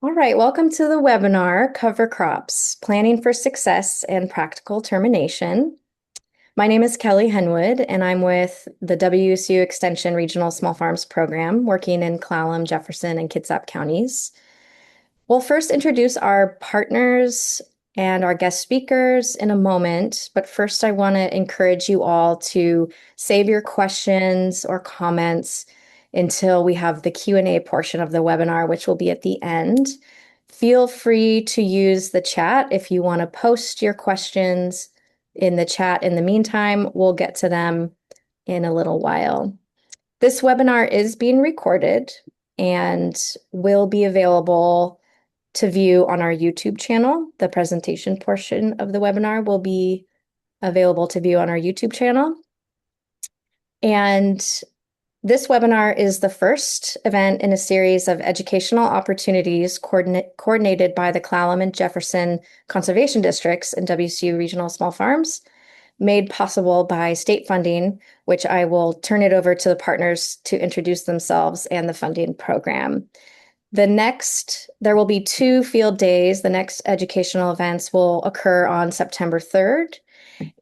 All right, welcome to the webinar, Cover Crops, Planning for Success and Practical Termination. My name is Kelly Henwood, and I'm with the WSU Extension Regional Small Farms Program, working in Clallam, Jefferson, and Kitsap counties. We'll first introduce our partners and our guest speakers in a moment, but first I want to encourage you all to save your questions or comments until we have the Q&A portion of the webinar, which will be at the end. Feel free to use the chat if you want to post your questions in the chat. In the meantime, we'll get to them in a little while. This webinar is being recorded and will be available to view on our YouTube channel. The presentation portion of the webinar will be available to view on our YouTube channel. And this webinar is the first event in a series of educational opportunities coordinated by the Clallam and Jefferson Conservation Districts and WSU Regional Small Farms, made possible by state funding, which I will turn it over to the partners to introduce themselves and the funding program. There will be 2 field days. The next educational events will occur on September 3rd,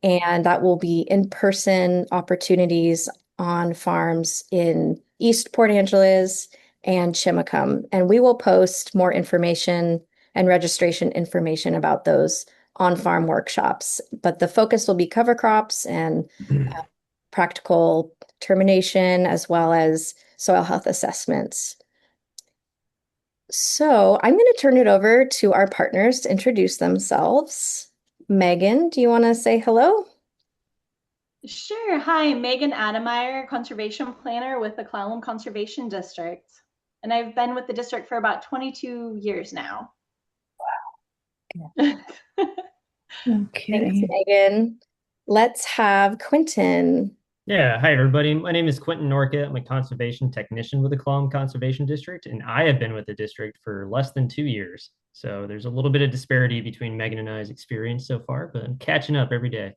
and that will be in-person opportunities on farms in East Port Angeles and Chimacum. And we will post more information and registration information about those on-farm workshops. But the focus will be cover crops and practical termination, as well as soil health assessments. So I'm going to turn it over to our partners to introduce themselves. Megan, do you want to say hello? Sure. Hi, Megan Ademeyer, Conservation Planner with the Clallam Conservation District. And I've been with the district for about 22 years now. Wow. Okay. Thanks, Megan. Let's have Quentin. Yeah, hi everybody. My name is Quentin Norca. I'm a conservation technician with the Clallam Conservation District, and I have been with the district for less than 2 years. So there's a little bit of disparity between Megan and I's experience so far, but I'm catching up every day.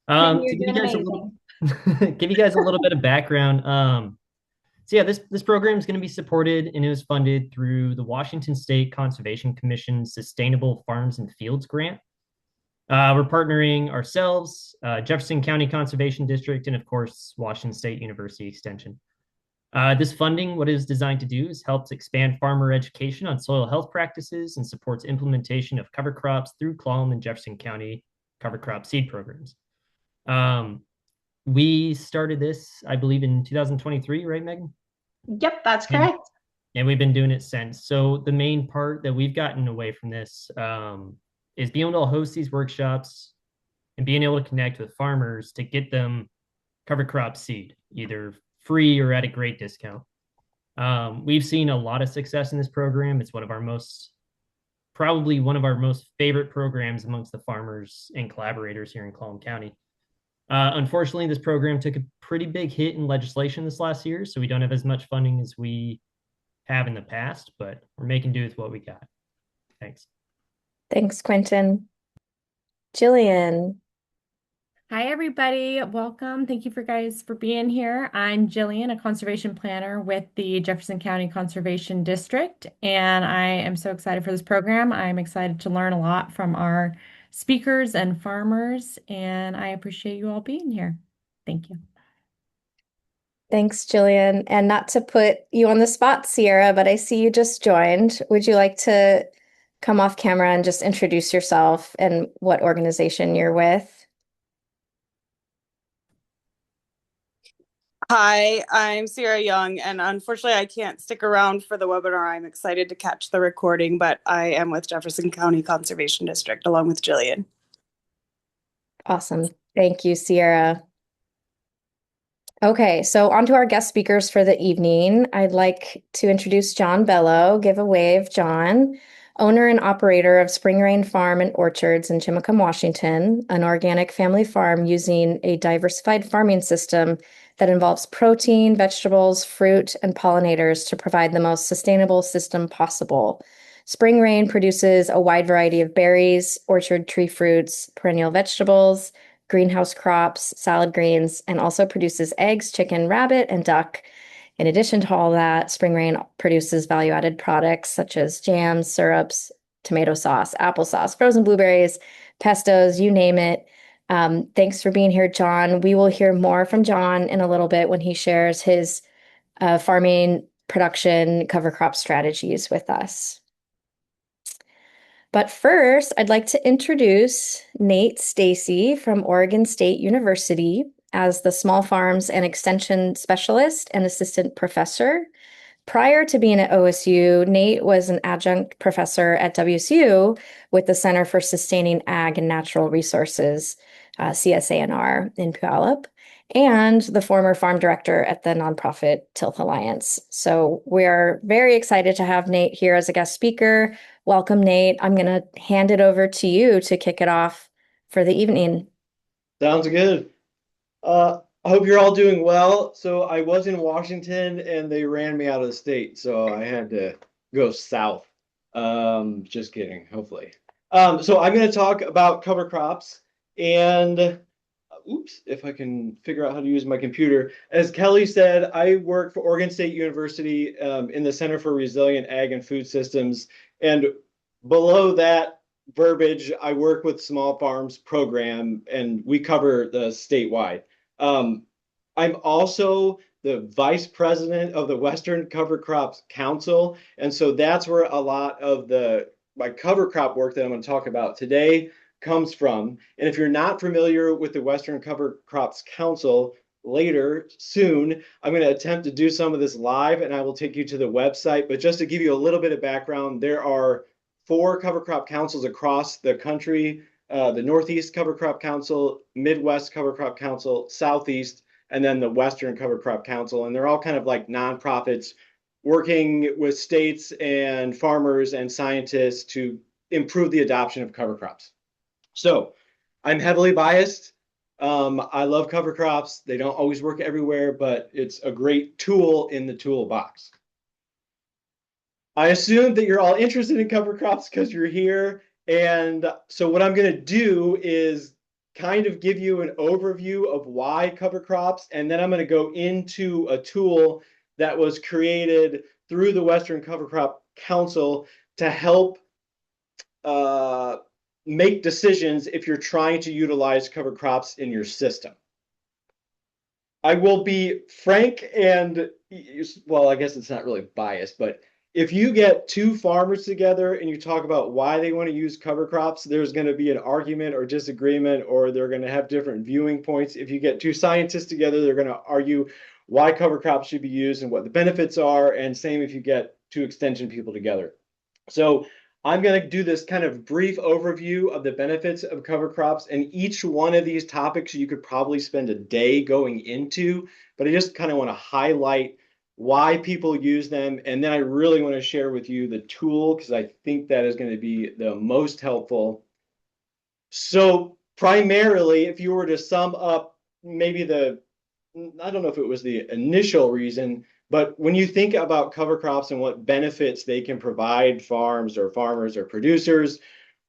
To give you guys give you guys a little bit of background. So yeah, this program is going to be supported and it was funded through the Washington State Conservation Commission Sustainable Farms and Fields Grant. We're partnering ourselves, Jefferson County Conservation District, and of course, Washington State University Extension. This funding, what it is designed to do is helps expand farmer education on soil health practices and supports implementation of cover crops through Clallam and Jefferson County cover crop seed programs. We started this, I believe, in 2023, right, Megan? Yep, that's correct. And we've been doing it since. So the main part that we've gotten away from this is being able to host these workshops and being able to connect with farmers to get them cover crop seed, either free or at a great discount. We've seen a lot of success in this program. It's probably one of our most favorite programs amongst the farmers and collaborators here in Clallam County. Unfortunately, this program took a pretty big hit in legislation this last year, so we don't have as much funding as we have in the past, but we're making do with what we got. Thanks. Thanks, Quentin. Jillian. Hi, everybody. Welcome. Thank you for being here. I'm Jillian, a conservation planner with the Jefferson County Conservation District, and I am so excited for this program. I'm excited to learn a lot from our speakers and farmers, and I appreciate you all being here. Thank you. Thanks, Jillian. And not to put you on the spot, Sierra, but I see you just joined. Would you like to come off camera and just introduce yourself and what organization you're with? Hi, I'm Sierra Young, and unfortunately I can't stick around for the webinar. I'm excited to catch the recording, but I am with Jefferson County Conservation District along with Jillian. Awesome. Thank you, Sierra. Okay, so on to our guest speakers for the evening. I'd like to introduce John Bellow. Give a wave, John. Owner and operator of SpringRain Farm and Orchards in Chimacum, Washington, an organic family farm using a diversified farming system that involves protein, vegetables, fruit, and pollinators to provide the most sustainable system possible. SpringRain produces a wide variety of berries, orchard tree fruits, perennial vegetables, greenhouse crops, salad greens, and also produces eggs, chicken, rabbit, and duck. In addition to all that, SpringRain produces value-added products such as jams, syrups, tomato sauce, applesauce, frozen blueberries, pestos, you name it. Thanks for being here, John. We will hear more from John in a little bit when he shares his farming production cover crop strategies with us. But first, I'd like to introduce Nate Stacey from Oregon State University as the Small Farms and Extension Specialist and Assistant Professor. Prior to being at OSU, Nate was an adjunct professor at WSU with the Center for Sustaining Ag and Natural Resources, CSANR, in Puyallup, and the former farm director at the nonprofit Tilth Alliance. So we are very excited to have Nate here as a guest speaker. Welcome, Nate. I'm going to hand it over to you to kick it off for the evening. Sounds good. I hope you're all doing well. So I was in Washington and they ran me out of the state, so I had to go south. Just kidding, hopefully. So I'm going to talk about cover crops and oops, if I can figure out how to use my computer. As Kelly said, I work for Oregon State University in the Center for Resilient Ag and Food Systems. And below that verbiage, I work with Small Farms Program, and we cover the statewide. I'm also the vice president of the Western Cover Crops Council. And so that's where a lot of my cover crop work that I'm going to talk about today comes from. And if you're not familiar with the Western Cover Crops Council, soon, I'm going to attempt to do some of this live and I will take you to the website. But just to give you a little bit of background, there are 4 cover crop councils across the country, the Northeast Cover Crop Council, Midwest Cover Crop Council, Southeast, and then the Western Cover Crop Council. And they're all kind of like nonprofits working with states and farmers and scientists to improve the adoption of cover crops. So I'm heavily biased. I love cover crops. They don't always work everywhere, but it's a great tool in the toolbox. I assume that you're all interested in cover crops because you're here. And so what I'm going to do is kind of give you an overview of why cover crops, and then I'm going to go into a tool that was created through the Western Cover Crop Council to help make decisions if you're trying to utilize cover crops in your system. I will be frank and, well, I guess it's not really biased, but if you get 2 farmers together and you talk about why they want to use cover crops, there's going to be an argument or disagreement, or they're going to have different viewing points. If you get 2 scientists together, they're going to argue why cover crops should be used and what the benefits are, and same if you get 2 extension people together. So I'm going to do this kind of brief overview of the benefits of cover crops, and each one of these topics you could probably spend a day going into, but I just kind of want to highlight why people use them, and then I really want to share with you the tool because I think that is going to be the most helpful. So primarily, if you were to sum up maybe I don't know if it was the initial reason, but when you think about cover crops and what benefits they can provide farms or farmers or producers,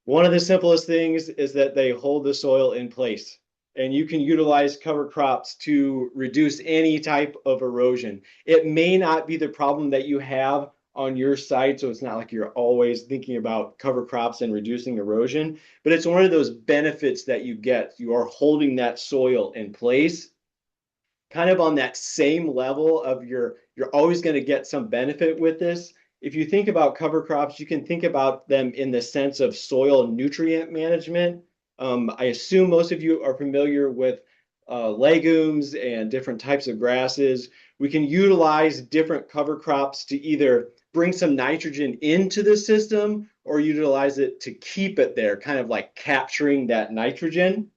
one of the simplest things is that they hold the soil in place. And you can utilize cover crops to reduce any type of erosion. It may not be the problem that you have on your site, so it's not like you're always thinking about cover crops and reducing erosion, but it's one of those benefits that you get. You are holding that soil in place, kind of on that same level of you're always going to get some benefit with this. If you think about cover crops, you can think about them in the sense of soil nutrient management. I assume most of you are familiar with legumes and different types of grasses. We can utilize different cover crops to either bring some nitrogen into the system or utilize it to keep it there, kind of like capturing that nitrogen.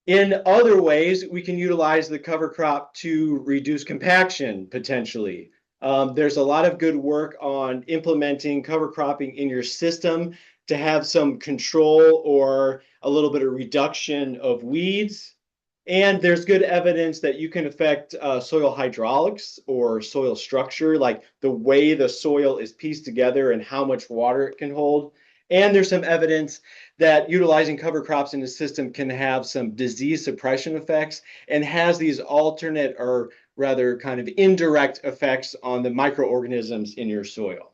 In other ways, we can utilize the cover crop to reduce compaction potentially. There's a lot of good work on implementing cover cropping in your system to have some control or a little bit of reduction of weeds. And there's good evidence that you can affect soil hydraulics or soil structure, like the way the soil is pieced together and how much water it can hold. And there's some evidence that utilizing cover crops in the system can have some disease suppression effects and has these alternate or rather kind of indirect effects on the microorganisms in your soil.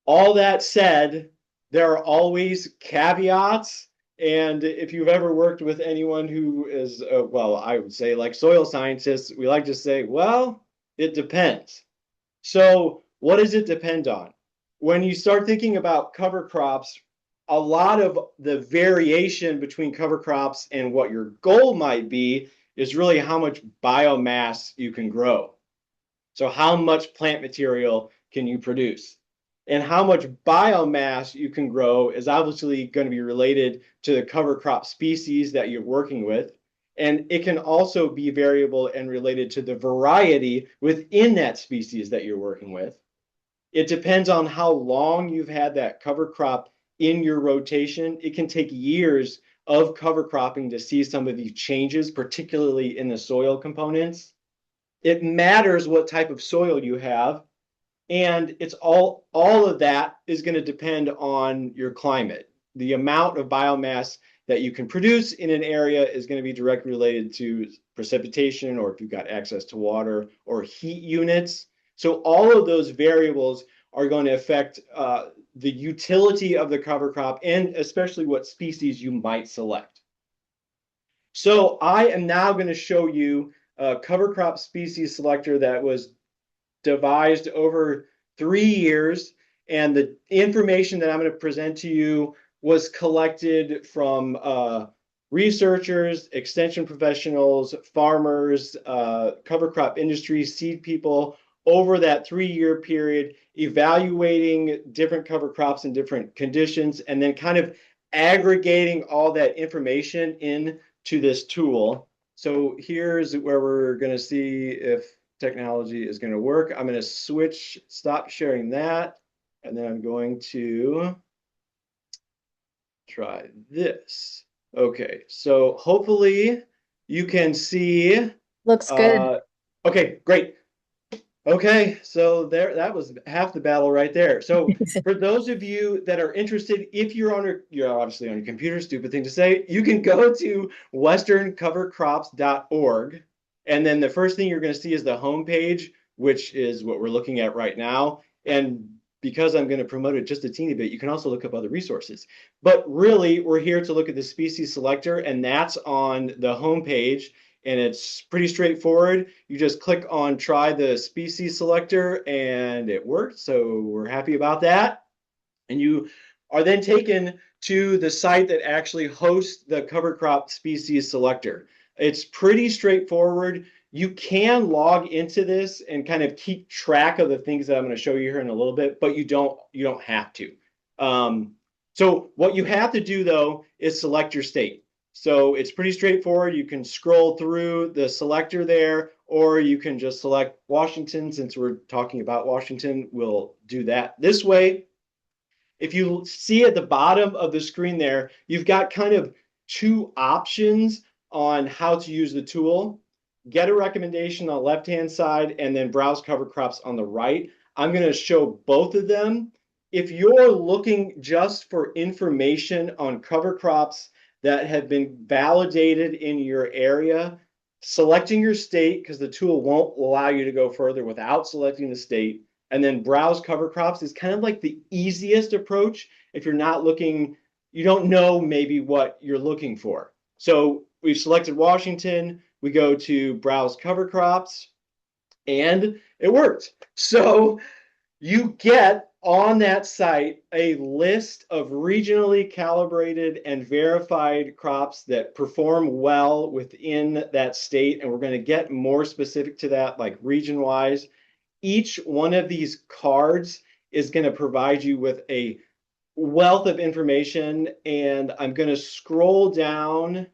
All that said, there are always caveats. And if you've ever worked with anyone who is, well, I would say like soil scientists, we like to say, well, it depends. So what does it depend on? When you start thinking about cover crops, a lot of the variation between cover crops and what your goal might be is really how much biomass you can grow. So how much plant material can you produce? And how much biomass you can grow is obviously going to be related to the cover crop species that you're working with. And it can also be variable and related to the variety within that species that you're working with. It depends on how long you've had that cover crop in your rotation. It can take years of cover cropping to see some of these changes, particularly in the soil components. It matters what type of soil you have. And it's all of that is going to depend on your climate. The amount of biomass that you can produce in an area is going to be directly related to precipitation, or if you've got access to water or heat units. So all of those variables are going to affect the utility of the cover crop and especially what species you might select. So I am now going to show you a cover crop species selector that was devised over 3 years, and the information that I'm going to present to you was collected from researchers, extension professionals, farmers, cover crop industry, seed people over that 3-year period, evaluating different cover crops in different conditions, and then kind of aggregating all that information into this tool. So here's where we're going to see if technology is going to work. I'm going to stop sharing that, and then I'm going to try this. Okay, so hopefully you can see. Looks good. Okay, great. Okay, so that was half the battle right there. So for those of you that are interested, if you're obviously on your computer, stupid thing to say, you can go to westerncovercrops.org. And then the first thing you're going to see is the homepage, which is what we're looking at right now. And because I'm going to promote it just a teeny bit, you can also look up other resources. But really, we're here to look at the species selector, and that's on the homepage. And it's pretty straightforward. You just click on try the species selector, and it worked. So we're happy about that. And you are then taken to the site that actually hosts the cover crop species selector. It's pretty straightforward. You can log into this and kind of keep track of the things that I'm going to show you here in a little bit, but you don't have to. So what you have to do, though, is select your state. So it's pretty straightforward. You can scroll through the selector there, or you can just select Washington. Since we're talking about Washington, we'll do that this way. If you see at the bottom of the screen there, you've got kind of 2 options on how to use the tool. Get a recommendation on the left-hand side, and then browse cover crops on the right. I'm going to show both of them. If you're looking just for information on cover crops that have been validated in your area, selecting your state, because the tool won't allow you to go further without selecting the state, and then browse cover crops is kind of like the easiest approach if you're not looking, you don't know maybe what you're looking for. So we've selected Washington, we go to browse cover crops, and it worked. So you get on that site a list of regionally calibrated and verified crops that perform well within that state. And we're going to get more specific to that, like region-wise. Each one of these cards is going to provide you with a wealth of information. And I'm going to scroll down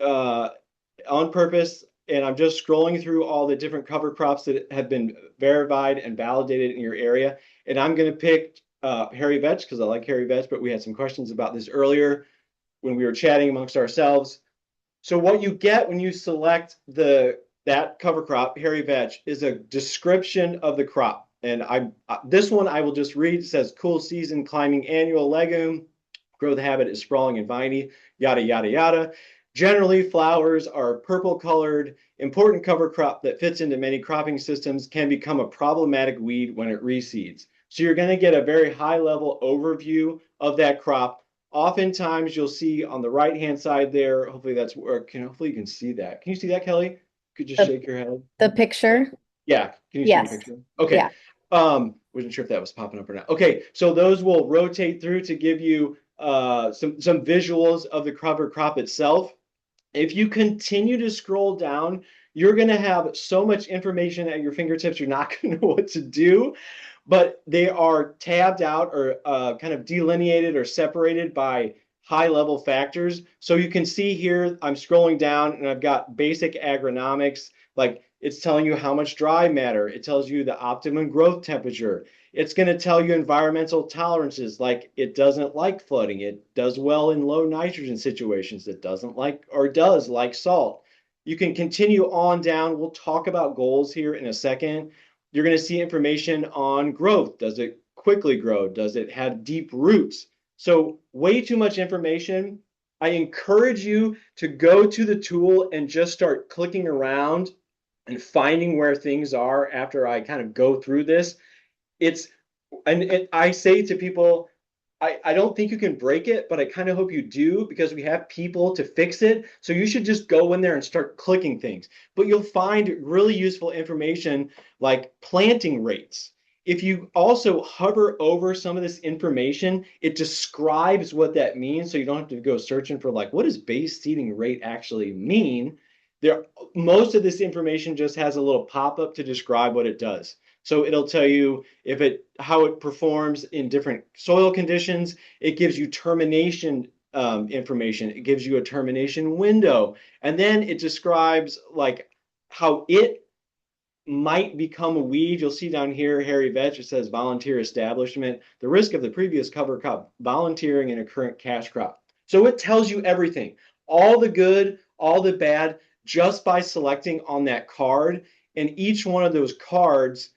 on purpose. And I'm just scrolling through all the different cover crops that have been verified and validated in your area. And I'm going to pick hairy vetch because I like hairy vetch, but we had some questions about this earlier when we were chatting amongst ourselves. So what you get when you select that cover crop, hairy vetch, is a description of the crop. And this one I will just read. It says cool season climbing annual legume. Growth habit is sprawling and viney, yada, yada, yada. Generally, flowers are purple colored. Important cover crop that fits into many cropping systems can become a problematic weed when it reseeds. So you're going to get a very high level overview of that crop. Oftentimes you'll see on the right-hand side there, hopefully hopefully you can see that. Can you see that, Kelly? Could you just shake your head? The picture? Yeah. Can you see the Yes. picture? Okay. Yeah. Wasn't sure if that was popping up or not. Okay, so those will rotate through to give you some visuals of the cover crop itself. If you continue to scroll down, you're going to have so much information at your fingertips, you're not going to know what to do. But they are tabbed out or kind of delineated or separated by high level factors. So you can see here, I'm scrolling down and I've got basic agronomics, like it's telling you how much dry matter. It tells you the optimum growth temperature. It's going to tell you environmental tolerances, like it doesn't like flooding. It does well in low nitrogen situations. It doesn't like or does like salt. You can continue on down. We'll talk about goals here in a second. You're going to see information on growth. Does it quickly grow? Does it have deep roots? So way too much information. I encourage you to go to the tool and just start clicking around and finding where things are after I kind of go through this. And I say to people, I don't think you can break it, but I kind of hope you do because we have people to fix it. So you should just go in there and start clicking things. But you'll find really useful information like planting rates. If you also hover over some of this information, it describes what that means. So you don't have to go searching for like, what does base seeding rate actually mean? Most of this information just has a little pop-up to describe what it does. So it'll tell you how it performs in different soil conditions. It gives you termination information. It gives you a termination window. And then it describes like how it might become a weed. You'll see down here, hairy vetch, it says volunteer establishment, the risk of the previous cover crop, volunteering in a current cash crop. So it tells you everything, all the good, all the bad, just by selecting on that card. And each one of those cards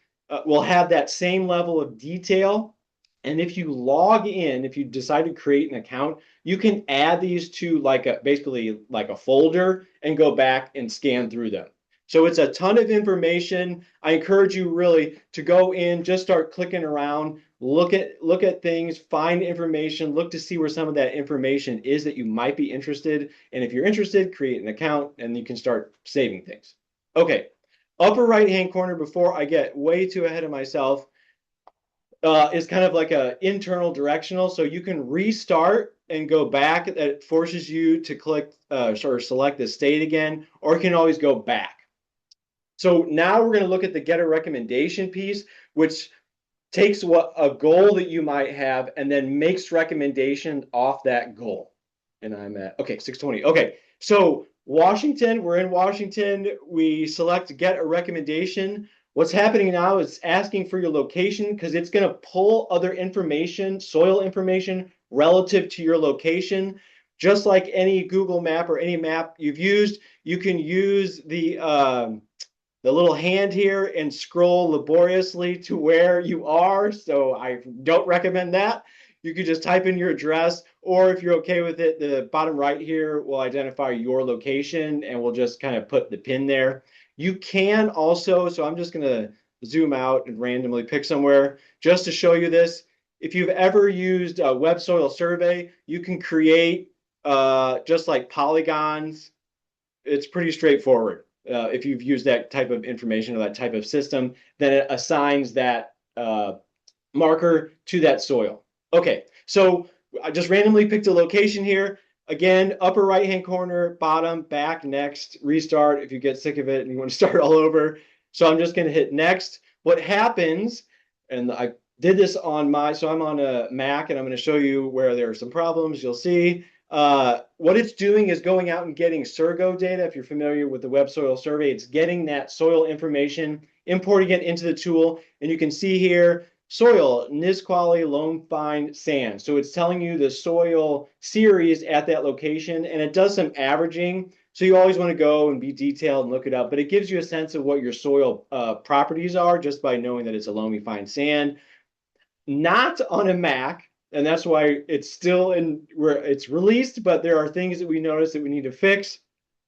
will have that same level of detail. And if you log in, if you decide to create an account, you can add these to basically like a folder and go back and scan through them. So it's a ton of information. I encourage you really to go in, just start clicking around, look at things, find information, look to see where some of that information is that you might be interested. And if you're interested, create an account and you can start saving things. Okay, upper right-hand corner before I get way too ahead of myself is kind of like a internal directional. So you can restart and go back. That forces you to click or select the state again, or you can always go back. So now we're going to look at the get a recommendation piece, which takes a goal that you might have and then makes recommendation off that goal. And I'm at, okay, 620. Okay, so Washington, we're in Washington. We select get a recommendation. What's happening now is asking for your location because it's going to pull other information, soil information relative to your location. Just like any Google map or any map you've used, you can use the little hand here and scroll laboriously to where you are. So I don't recommend that. You could just type in your address, or if you're okay with it, the bottom right here will identify your location and we'll just kind of put the pin there. You can also, so I'm just going to zoom out and randomly pick somewhere just to show you this. If you've ever used a web soil survey, you can create just like polygons. It's pretty straightforward. If you've used that type of information or that type of system, then it assigns that marker to that soil. Okay, so I just randomly picked a location here. Again, upper right-hand corner, bottom, back, next, restart if you get sick of it and you want to start all over. So I'm just going to hit next. What happens, and I did this on so I'm on a Mac and I'm going to show you where there are some problems. You'll see. What it's doing is going out and getting Surgo data. If you're familiar with the web soil survey, it's getting that soil information, importing it into the tool, and you can see here soil, Nisqually, loam fine, sand. So it's telling you the soil series at that location, and it does some averaging. So you always want to go and be detailed and look it up, but it gives you a sense of what your soil properties are just by knowing that it's a loamy fine sand. Not on a Mac. And that's why it's still in where it's released, but there are things that we notice that we need to fix.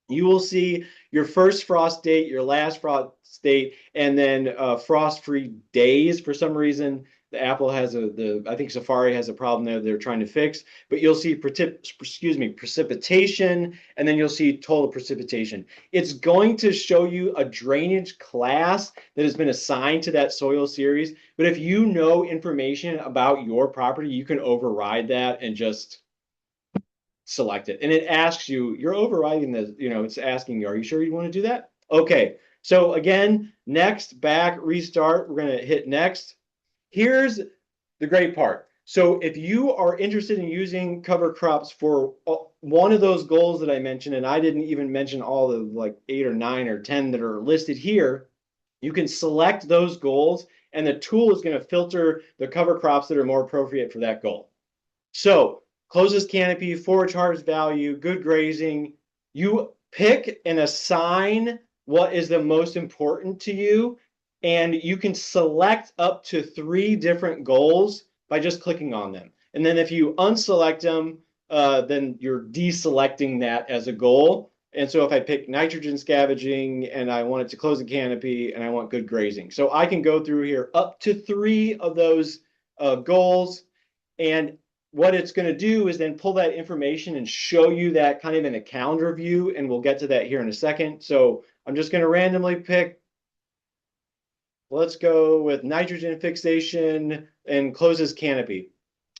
You will see your first frost date, your last frost date, and then frost-free days. For some reason, the Apple has I think Safari has a problem there they're trying to fix. But you'll see precipitation, and then you'll see total precipitation. It's going to show you a drainage class that has been assigned to that soil series. But if you know information about your property, you can override that and just select it. And it asks you, you're overriding the, it's asking you, are you sure you want to do that? Okay. So again, next, back, restart. We're going to hit next. Here's the great part. So if you are interested in using cover crops for one of those goals that I mentioned, and I didn't even mention all the like 8 or 9 or 10 that are listed here, you can select those goals and the tool is going to filter the cover crops that are more appropriate for that goal. So closes canopy, forage harvest value, good grazing. You pick and assign what is the most important to you, and you can select up to 3 different goals by just clicking on them. And then if you unselect them, then you're deselecting that as a goal. And so if I pick nitrogen scavenging and I want it to close the canopy and I want good grazing. So I can go through here up to 3 of those goals, and what it's going to do is then pull that information and show you that kind of in a calendar view, and we'll get to that here in a second. So I'm just going to randomly pick, let's go with nitrogen fixation and closes canopy.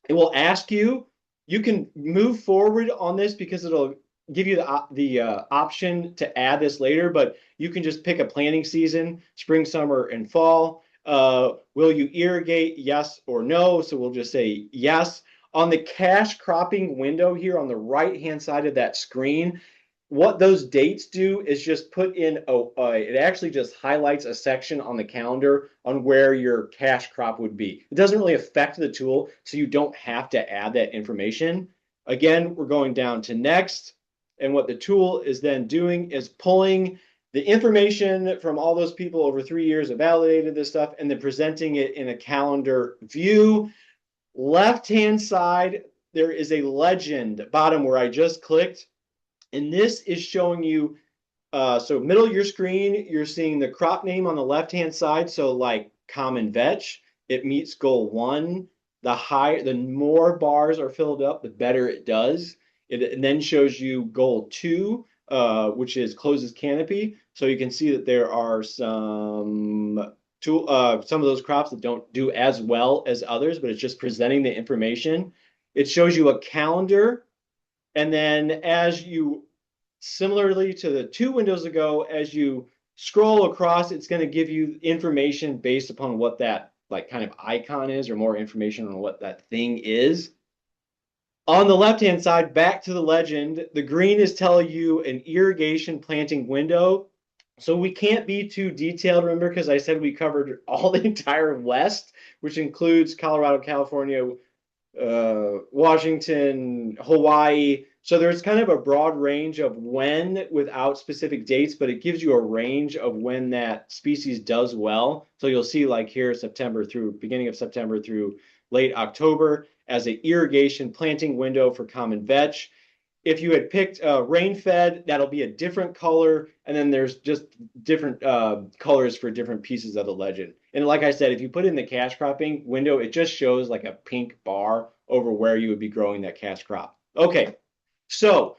It will ask you, you can move forward on this because it'll give you the option to add this later, but you can just pick a planting season, spring, summer, and fall. Will you irrigate, yes or no? So we'll just say yes. On the cash cropping window here on the right-hand side of that screen, what those dates do is just put in, it actually just highlights a section on the calendar on where your cash crop would be. It doesn't really affect the tool, so you don't have to add that information. Again, we're going down to next, and what the tool is then doing is pulling the information from all those people over 3 years that validated this stuff and then presenting it in a calendar view. Left-hand side, there is a legend bottom where I just clicked, and this is showing you, so middle of your screen, you're seeing the crop name on the left-hand side. So like common vetch, it meets goal 1. The more bars are filled up, the better it does. It then shows you goal 2, which is closes canopy. So you can see that there are some of those crops that don't do as well as others, but it's just presenting the information. It shows you a calendar. And then as you, similarly to the 2 windows ago, as you scroll across, it's going to give you information based upon what that like kind of icon is, or more information on what that thing is. On the left-hand side, back to the legend, the green is telling you an irrigation planting window. So we can't be too detailed, remember, because I said we covered all the entire West, which includes Colorado, California, Washington, Hawaii. So there's kind of a broad range of when without specific dates, but it gives you a range of when that species does well. So you'll see like here, beginning of September through late October as an irrigation planting window for common vetch. If you had picked rain-fed, that'll be a different color. And then there's just different colors for different pieces of the legend. And like I said, if you put in the cash cropping window, it just shows like a pink bar over where you would be growing that cash crop. Okay, so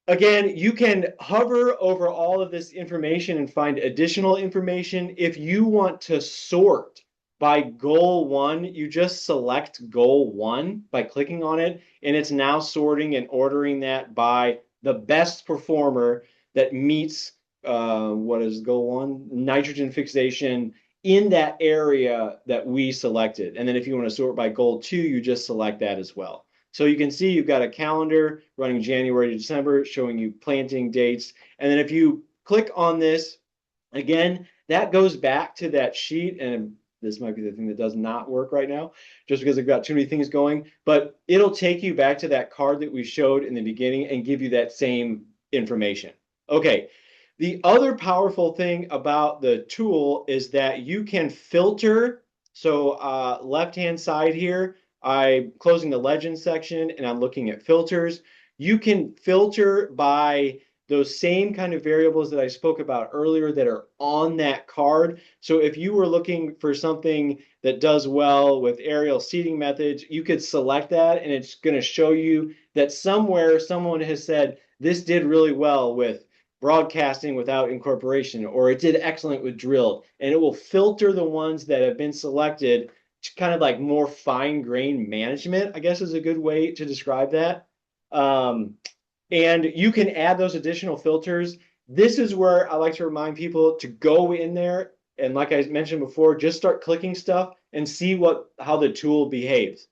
again, you can hover over all of this information and find additional information. If you want to sort by goal 1, you just select goal 1 by clicking on it, and it's now sorting and ordering that by the best performer that meets what is goal 1? Nitrogen fixation in that area that we selected. And then if you want to sort by goal 2, you just select that as well. So you can see you've got a calendar running January to December showing you planting dates. And then if you click on this, again, that goes back to that sheet, and this might be the thing that does not work right now, just because I've got too many things going, but it'll take you back to that card that we showed in the beginning and give you that same information. Okay, the other powerful thing about the tool is that you can filter. So left-hand side here, I'm closing the legend section and I'm looking at filters. You can filter by those same kind of variables that I spoke about earlier that are on that card. So if you were looking for something that does well with aerial seeding methods, you could select that and it's going to show you that somewhere someone has said, this did really well with broadcasting without incorporation, or it did excellent with drilled. And it will filter the ones that have been selected to kind of like more fine grained management, I guess is a good way to describe that. And you can add those additional filters. This is where I like to remind people to go in there and, like I mentioned before, just start clicking stuff and see how the tool behaves.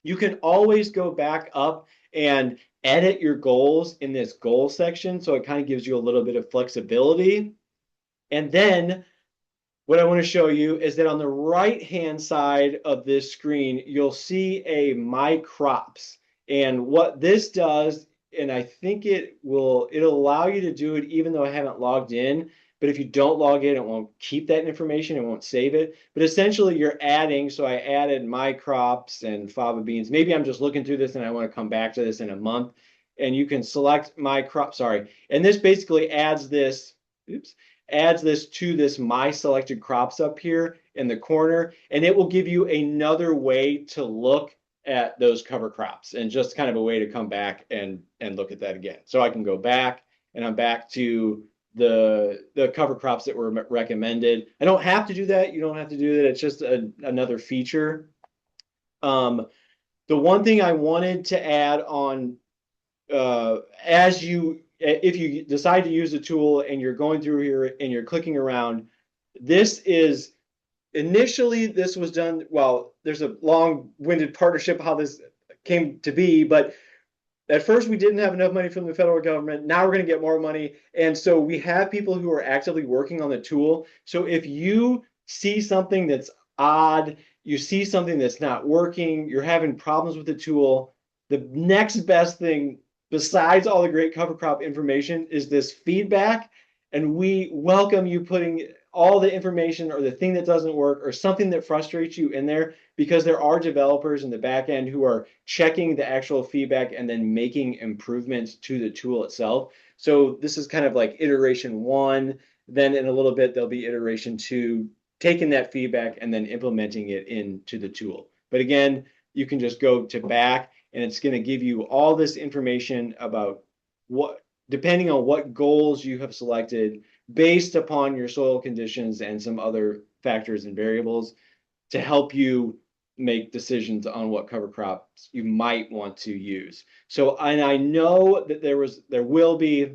You can always go back up and edit your goals in this goal section, so it kind of gives you a little bit of flexibility. And then what I want to show you is that on the right-hand side of this screen, you'll see a My Crops. And what this does, and I think it'll allow you to do it even though I haven't logged in, but if you don't log in, it won't keep that information, it won't save it. But essentially you're adding, so I added My Crops and fava beans. Maybe I'm just looking through this and I want to come back to this in a month. And you can select My Crop, sorry. And this basically adds this, to this My Selected Crops up here in the corner, and it will give you another way to look at those cover crops and just kind of a way to come back and look at that again. So I can go back and I'm back to the cover crops that were recommended. I don't have to do that. You don't have to do that. It's just another feature. The one thing I wanted to add on, if you decide to use the tool and you're going through here and you're clicking around, initially this was done, well, there's a long-winded partnership how this came to be, but at first we didn't have enough money from the federal government. Now we're going to get more money. And so we have people who are actively working on the tool. So if you see something that's odd, you see something that's not working, you're having problems with the tool, the next best thing besides all the great cover crop information is this feedback. And we welcome you putting all the information or the thing that doesn't work or something that frustrates you in there, because there are developers in the back end who are checking the actual feedback and then making improvements to the tool itself. So this is kind of like iteration 1. Then in a little bit, there'll be iteration 2, taking that feedback and then implementing it into the tool. But again, you can just go to back and it's going to give you all this information about depending on what goals you have selected based upon your soil conditions and some other factors and variables to help you make decisions on what cover crops you might want to use. So, and I know that there will be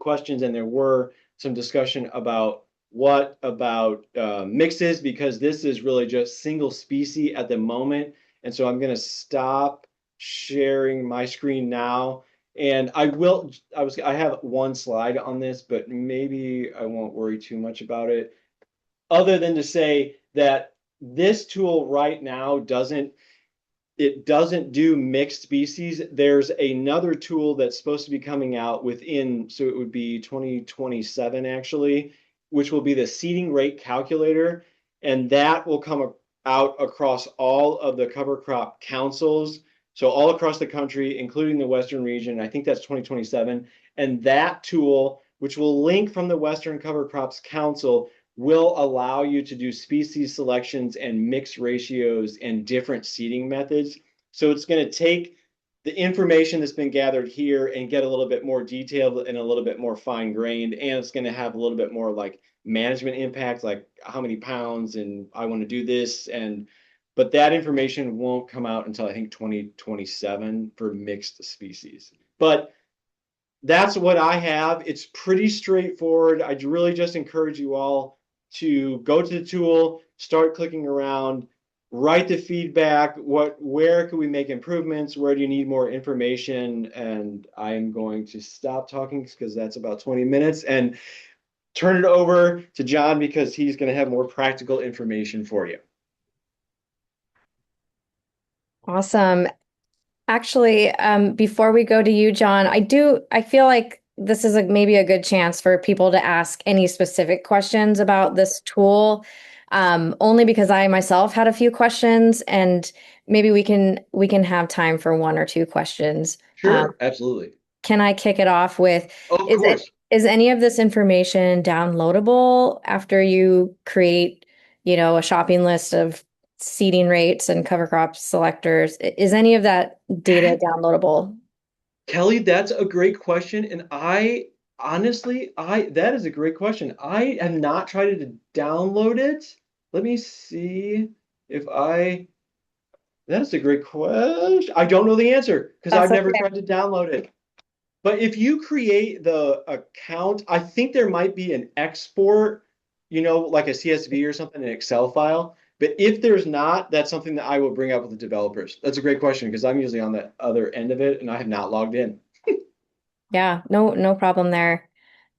questions and there were some discussion about what about mixes, because this is really just single species at the moment. And so I'm going to stop sharing my screen now. And I have one slide on this, but maybe I won't worry too much about it, other than to say that this tool right now doesn't do mixed species. There's another tool that's supposed to be coming out so it would be 2027 actually, which will be the seeding rate calculator. And that will come out across all of the cover crop councils. So all across the country, including the Western region. I think that's 2027. And that tool, which will link from the Western Cover Crops Council, will allow you to do species selections and mix ratios and different seeding methods. So it's going to take the information that's been gathered here and get a little bit more detailed and a little bit more fine grained. And it's going to have a little bit more like management impact, like how many pounds and I want to do this. But that information won't come out until I think 2027 for mixed species. But that's what I have. It's pretty straightforward. I really just encourage you all to go to the tool, start clicking around, write the feedback. Where can we make improvements? Where do you need more information? And I'm going to stop talking because that's about 20 minutes and turn it over to John because he's going to have more practical information for you. Awesome. Actually, before we go to you, John, I feel like this is maybe a good chance for people to ask any specific questions about this tool. only because I myself had a few questions, and maybe we can have time for one or two questions. Sure, absolutely. Can I kick it off with, Of is it course. is any of this information downloadable after you create, a shopping list of seeding rates and cover crop selectors? Is any of that data downloadable? Kelly, that's a great question. And I honestly, that is a great question. I have not tried to download it. Let me see if that is a great question. I don't know the answer because That's I've never okay. tried to download it. But if you create the account, I think there might be an export, like a CSV or something, an Excel file. But if there's not, that's something that I will bring up with the developers. That's a great question because I'm usually on the other end of it and I have not logged in. Yeah, no problem there.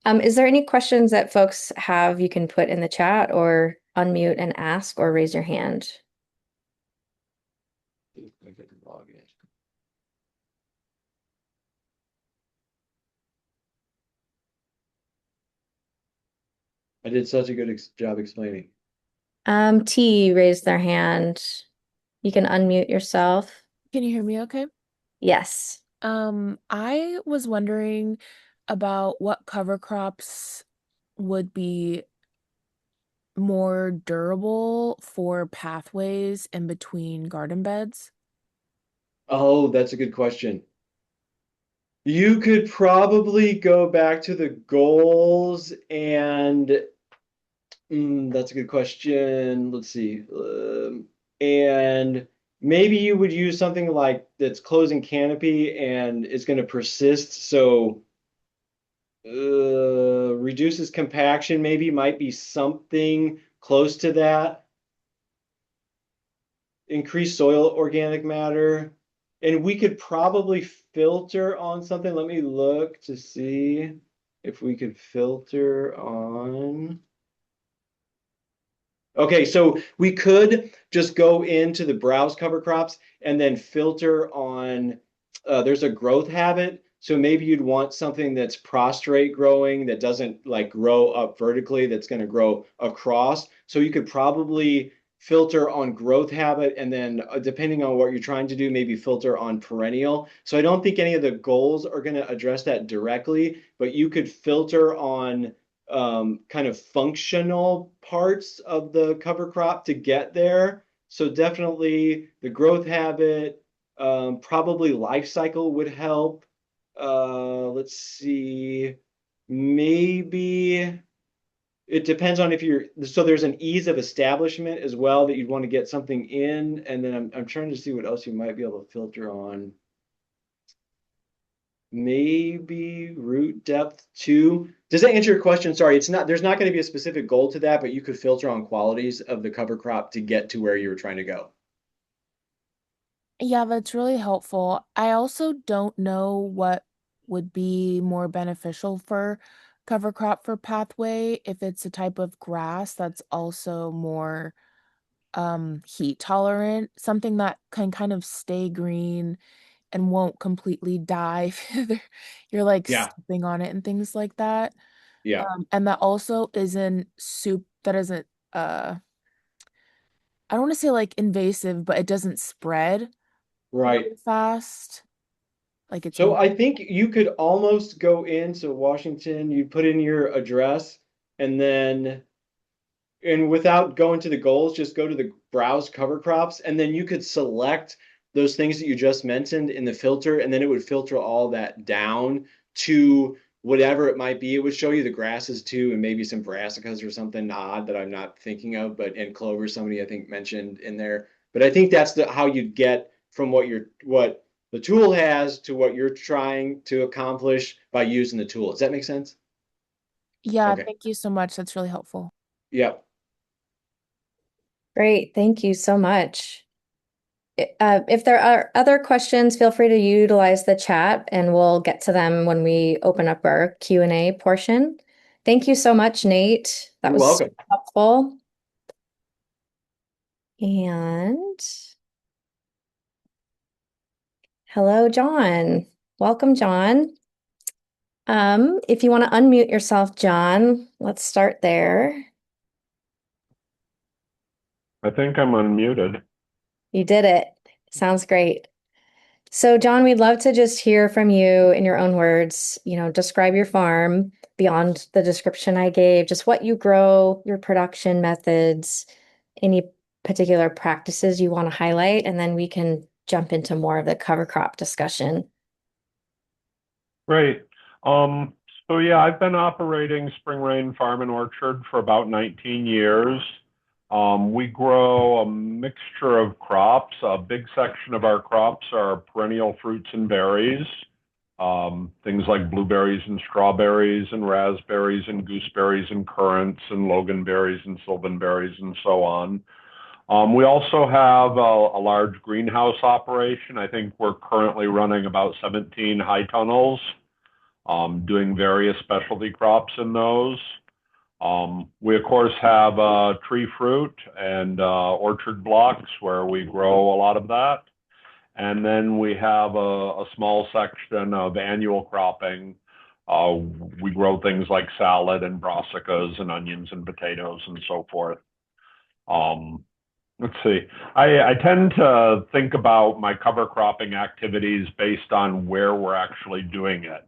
Is there any questions that folks have you can put in the chat or unmute and ask or raise your hand? I could log in. I did such a good job explaining. T raised their hand. You can unmute yourself. Can you hear me okay? Yes. I was wondering about what cover crops would be more durable for pathways in between garden beds. Oh, that's a good question. You could probably go back to the goals and that's a good question. Let's see. And maybe you would use something like that's closing canopy and it's going to persist. So reduces compaction, maybe might be something close to that. Increase soil organic matter. And we could probably filter on something. Let me look to see if we could filter on. Okay, so we could just go into the browse cover crops and then filter on, there's a growth habit. So maybe you'd want something that's prostrate growing that doesn't like grow up vertically, that's going to grow across. So you could probably filter on growth habit and then depending on what you're trying to do, maybe filter on perennial. So I don't think any of the goals are going to address that directly, but you could filter on kind of functional parts of the cover crop to get there. So definitely the growth habit, probably life cycle would help. Let's see, maybe it depends on if you're, so there's an ease of establishment as well that you'd want to get something in. And then I'm trying to see what else you might be able to filter on. Maybe root depth too. Does that answer your question? Sorry, there's not going to be a specific goal to that, but you could filter on qualities of the cover crop to get to where you were trying to go. Yeah, that's really helpful. I also don't know what would be more beneficial for cover crop for pathway, if it's a type of grass that's also more heat tolerant, something that can kind of stay green and won't completely die if you're like Yeah, stepping on it and things like that. yeah, And that also that isn't I don't want to say like invasive, but it doesn't spread right. really fast. Like it's So more. I think you could almost go into Washington, you put in your address, and then, and without going to the goals, just go to the browse cover crops, and then you could select those things that you just mentioned in the filter, and then it would filter all that down to whatever it might be. It would show you the grasses too, and maybe some brassicas or something odd that I'm not thinking of, but and clover somebody I think mentioned in there. But I think that's how you'd get from what the tool has to what you're trying to accomplish by using the tool. Does that make sense? Yeah, Okay. thank you so much. That's really helpful. Yep. Great. Thank you so much. If there are other questions, feel free to utilize the chat and we'll get to them when we open up our Q&A portion. Thank you so much, Nate. That You're was welcome. super helpful. And hello, John. Welcome, John. If you want to unmute yourself, John, let's start there. I think I'm unmuted. You did it. Sounds great. So, John, we'd love to just hear from you in your own words, describe your farm beyond the description I gave, just what you grow, your production methods, any particular practices you want to highlight, and then we can jump into more of the cover crop discussion. Great. Um, so yeah, I've been operating SpringRain Farm and Orchard for about 19 years. We grow a mixture of crops. A big section of our crops are perennial fruits and berries. Things like blueberries and strawberries and raspberries and gooseberries and currants and loganberries and sylvanberries and so on. We also have a large greenhouse operation. I think we're currently running about 17 high tunnels, doing various specialty crops in those. We, of course, have tree fruit and orchard blocks where we grow a lot of that. And then we have a small section of annual cropping. We grow things like salad and brassicas and onions and potatoes and so forth. Let's see. I tend to think about my cover cropping activities based on where we're actually doing it.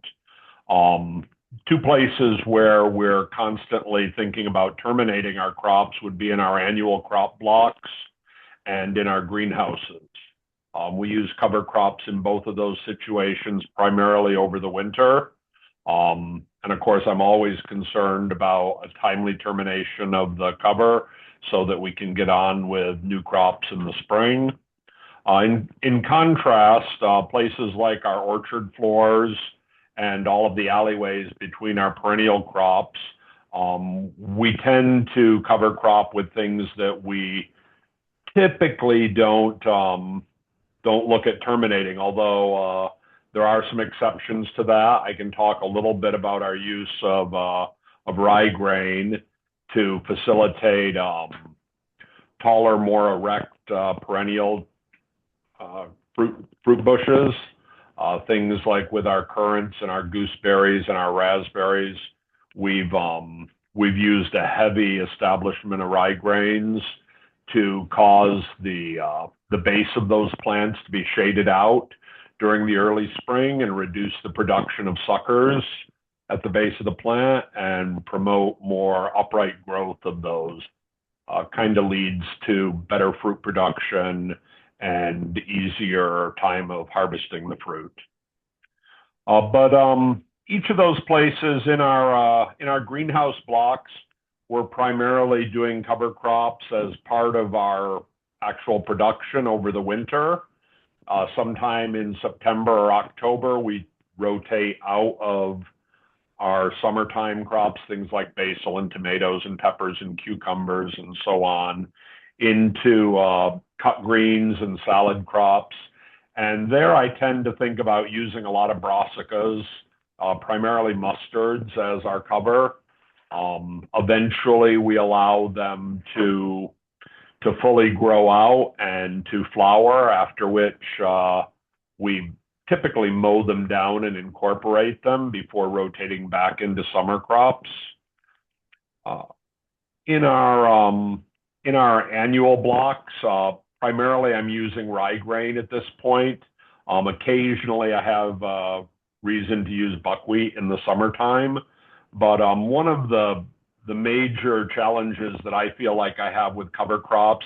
Two places where we're constantly thinking about terminating our crops would be in our annual crop blocks and in our greenhouses. We use cover crops in both of those situations primarily over the winter. And of course, I'm always concerned about a timely termination of the cover so that we can get on with new crops in the spring. In contrast, places like our orchard floors and all of the alleyways between our perennial crops, we tend to cover crop with things that we typically don't look at terminating, although there are some exceptions to that. I can talk a little bit about our use of rye grain to facilitate taller, more erect perennial fruit bushes. Things like with our currants and our gooseberries and our raspberries, we've used a heavy establishment of rye grains to cause the base of those plants to be shaded out during the early spring and reduce the production of suckers at the base of the plant and promote more upright growth of those. Kind of leads to better fruit production and easier time of harvesting the fruit. But each of those places in our greenhouse blocks, we're primarily doing cover crops as part of our actual production over the winter. Sometime in September or October, we rotate out of our summertime crops, things like basil and tomatoes and peppers and cucumbers and so on, into cut greens and salad crops. And there I tend to think about using a lot of brassicas, primarily mustards, as our cover. Eventually, we allow them to fully grow out and to flower, after which we typically mow them down and incorporate them before rotating back into summer crops. In our annual blocks, primarily I'm using rye grain at this point. Occasionally I have reason to use buckwheat in the summertime, but one of the major challenges that I feel like I have with cover crops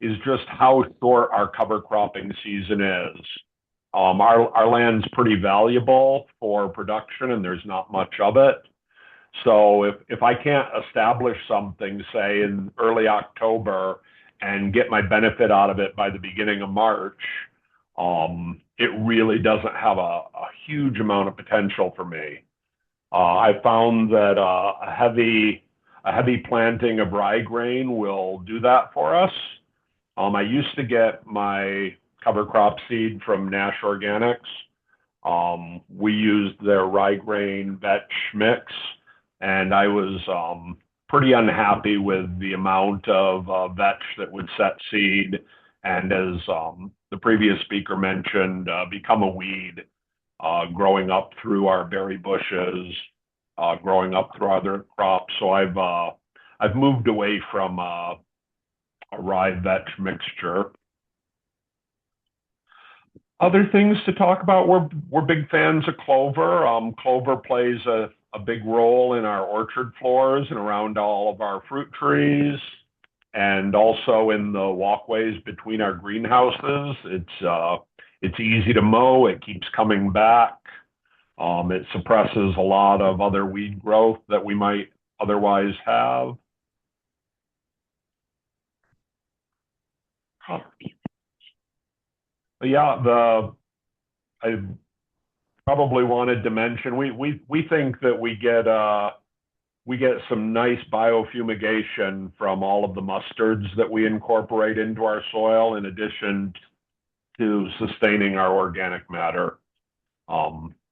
is just how short our cover cropping season is. Our land's pretty valuable for production and there's not much of it. So if I can't establish something, say in early October, and get my benefit out of it by the beginning of March, it really doesn't have a huge amount of potential for me. I found that a heavy planting of rye grain will do that for us. I used to get my cover crop seed from Nash Organics. We used their rye grain vetch mix, and I was pretty unhappy with the amount of vetch that would set seed, and as the previous speaker mentioned, become a weed, growing up through our berry bushes, growing up through other crops. So I've moved away from rye vetch mixture. Other things to talk about, we're big fans of clover. Clover plays a big role in our orchard floors and around all of our fruit trees, and also in the walkways between our greenhouses. It's easy to mow. It keeps coming back. It suppresses a lot of other weed growth that we might otherwise have. But yeah, I probably wanted to mention we think that we get some nice biofumigation from all of the mustards that we incorporate into our soil, in addition to sustaining our organic matter.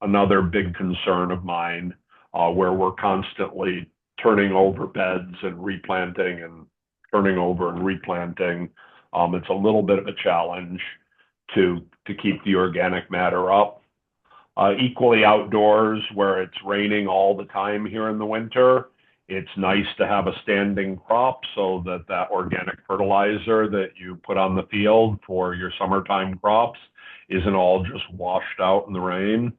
Another big concern of mine, where we're constantly turning over beds and replanting and turning over and replanting. It's a little bit of a challenge to keep the organic matter up. Equally outdoors, where it's raining all the time here in the winter, it's nice to have a standing crop so that organic fertilizer that you put on the field for your summertime crops isn't all just washed out in the rain.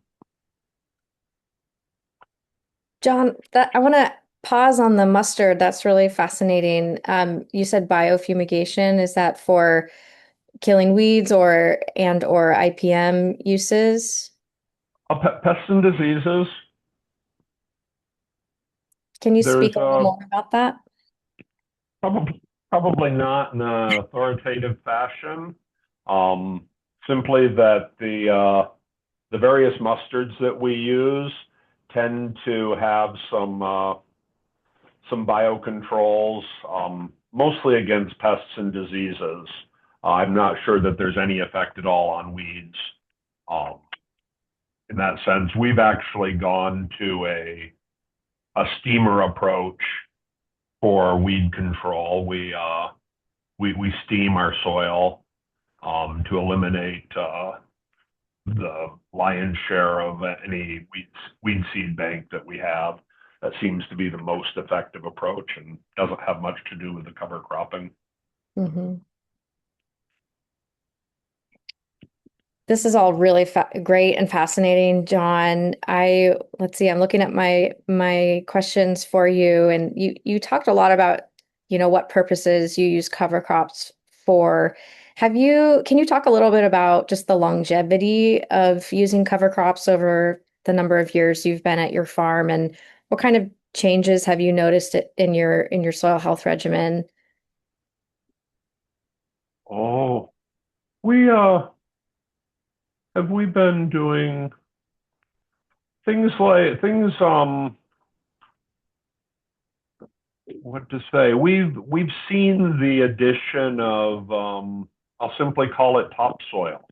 John, I want to pause on the mustard. That's really fascinating. You said biofumigation. Is that for killing weeds or IPM uses? Pests and diseases. Can you speak a little more about that? Probably not in an authoritative fashion. Simply that the various mustards that we use tend to have some biocontrols, mostly against pests and diseases. I'm not sure that there's any effect at all on weeds. In that sense, we've actually gone to a steamer approach for weed control. We steam our soil to eliminate the lion's share of any weed seed bank that we have. That seems to be the most effective approach and doesn't have much to do with the cover cropping. Mm-hmm. This is all really great and fascinating, John. Let's see, I'm looking at my questions for you, and you talked a lot about, what purposes you use cover crops for. Can you talk a little bit about just the longevity of using cover crops over the number of years you've been at your farm, and what kind of changes have you noticed in your soil health regimen? Oh, have we been doing things what to say? We've seen the addition of I'll simply call it topsoil.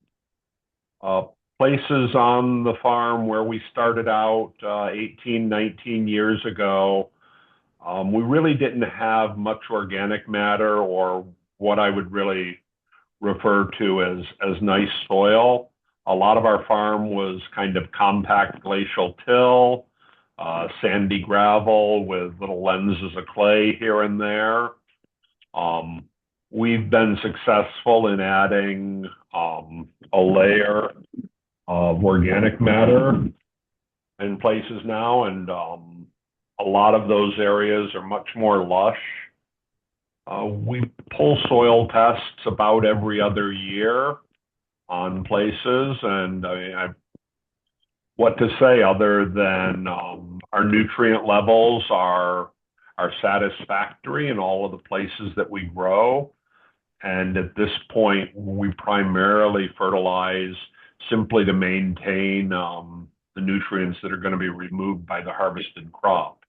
Places on the farm where we started out 18, 19 years ago, we really didn't have much organic matter, or what I would really refer to as nice soil. A lot of our farm was kind of compact glacial till, sandy gravel with little lenses of clay here and there. We've been successful in adding a layer of organic matter in places now, and a lot of those areas are much more lush. We pull soil tests about every other year on places, and what to say other than our nutrient levels are satisfactory in all of the places that we grow. And at this point, we primarily fertilize simply to maintain the nutrients that are going to be removed by the harvested crop.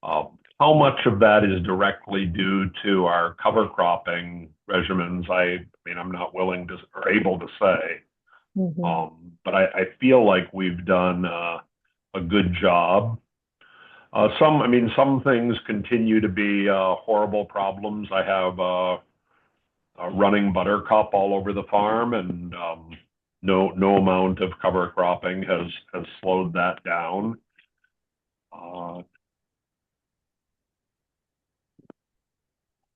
How much of that is directly due to our cover cropping regimens, I'm not willing to or able to say. Mm-hmm. But I feel like we've done a good job. Some things continue to be horrible problems. I have a running buttercup all over the farm, and no amount of cover cropping has slowed that down.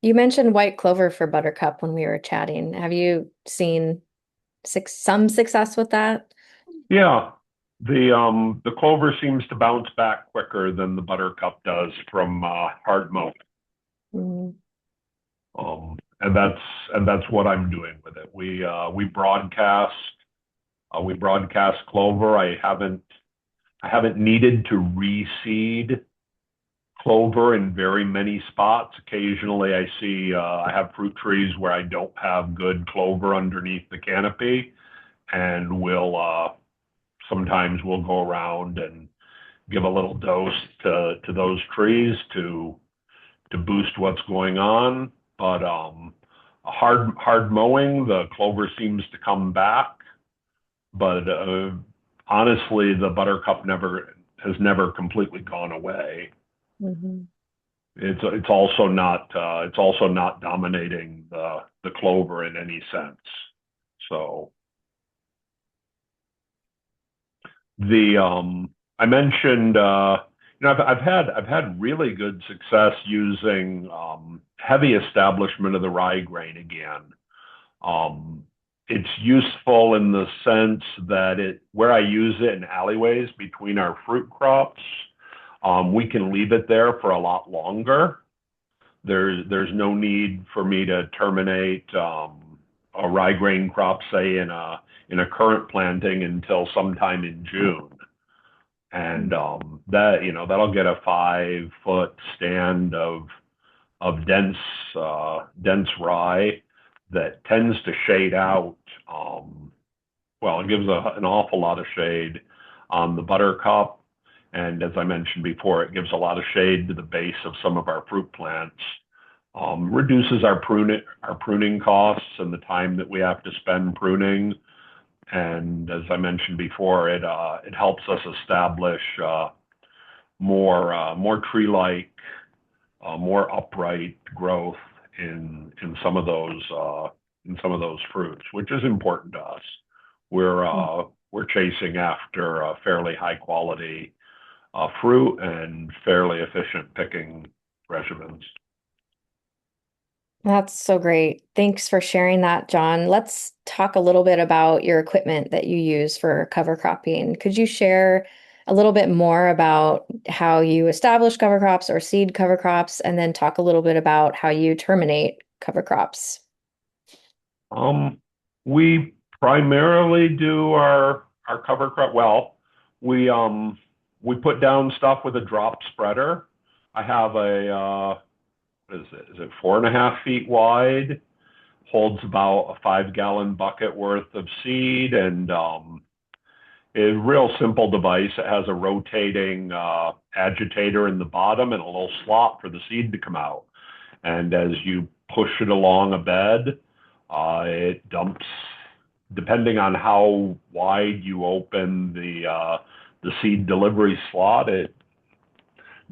You mentioned white clover for buttercup when we were chatting. Have you seen some success with that? Yeah, the clover seems to bounce back quicker than the buttercup does from hard mowing. Mm. And that's what I'm doing with it. We broadcast clover. I haven't needed to reseed clover in very many spots. Occasionally I see I have fruit trees where I don't have good clover underneath the canopy, and sometimes we'll go around and give a little dose to those trees to boost what's going on. But hard mowing, the clover seems to come back. But honestly, the buttercup has never completely gone away. Mm-hmm. It's also not dominating the clover in any sense. So I mentioned I've had really good success using heavy establishment of the rye grain again. It's useful in the sense that where I use it in alleyways between our fruit crops, we can leave it there for a lot longer. There's no need for me to terminate a rye grain crop, say in a current planting, until sometime in June, and that'll get a 5-foot stand of dense rye that tends to shade out. It gives an awful lot of shade on the buttercup, and as I mentioned before, it gives a lot of shade to the base of some of our fruit plants. Reduces our pruning costs and the time that we have to spend pruning. And as I mentioned before, it helps us establish more tree-like, more upright growth in some of those fruits, which is important to us. We're chasing after a fairly high quality fruit and fairly efficient picking regimens. That's so great. Thanks for sharing that, John. Let's talk a little bit about your equipment that you use for cover cropping. Could you share a little bit more about how you establish cover crops or seed cover crops, and then talk a little bit about how you terminate cover crops? We primarily do our cover crop. Well, we put down stuff with a drop spreader. I have what is it? Is it 4.5 feet wide? Holds about a 5-gallon bucket worth of seed, and it's a real simple device. It has a rotating agitator in the bottom and a little slot for the seed to come out. And as you push it along a bed, it dumps, depending on how wide you open the seed delivery slot, it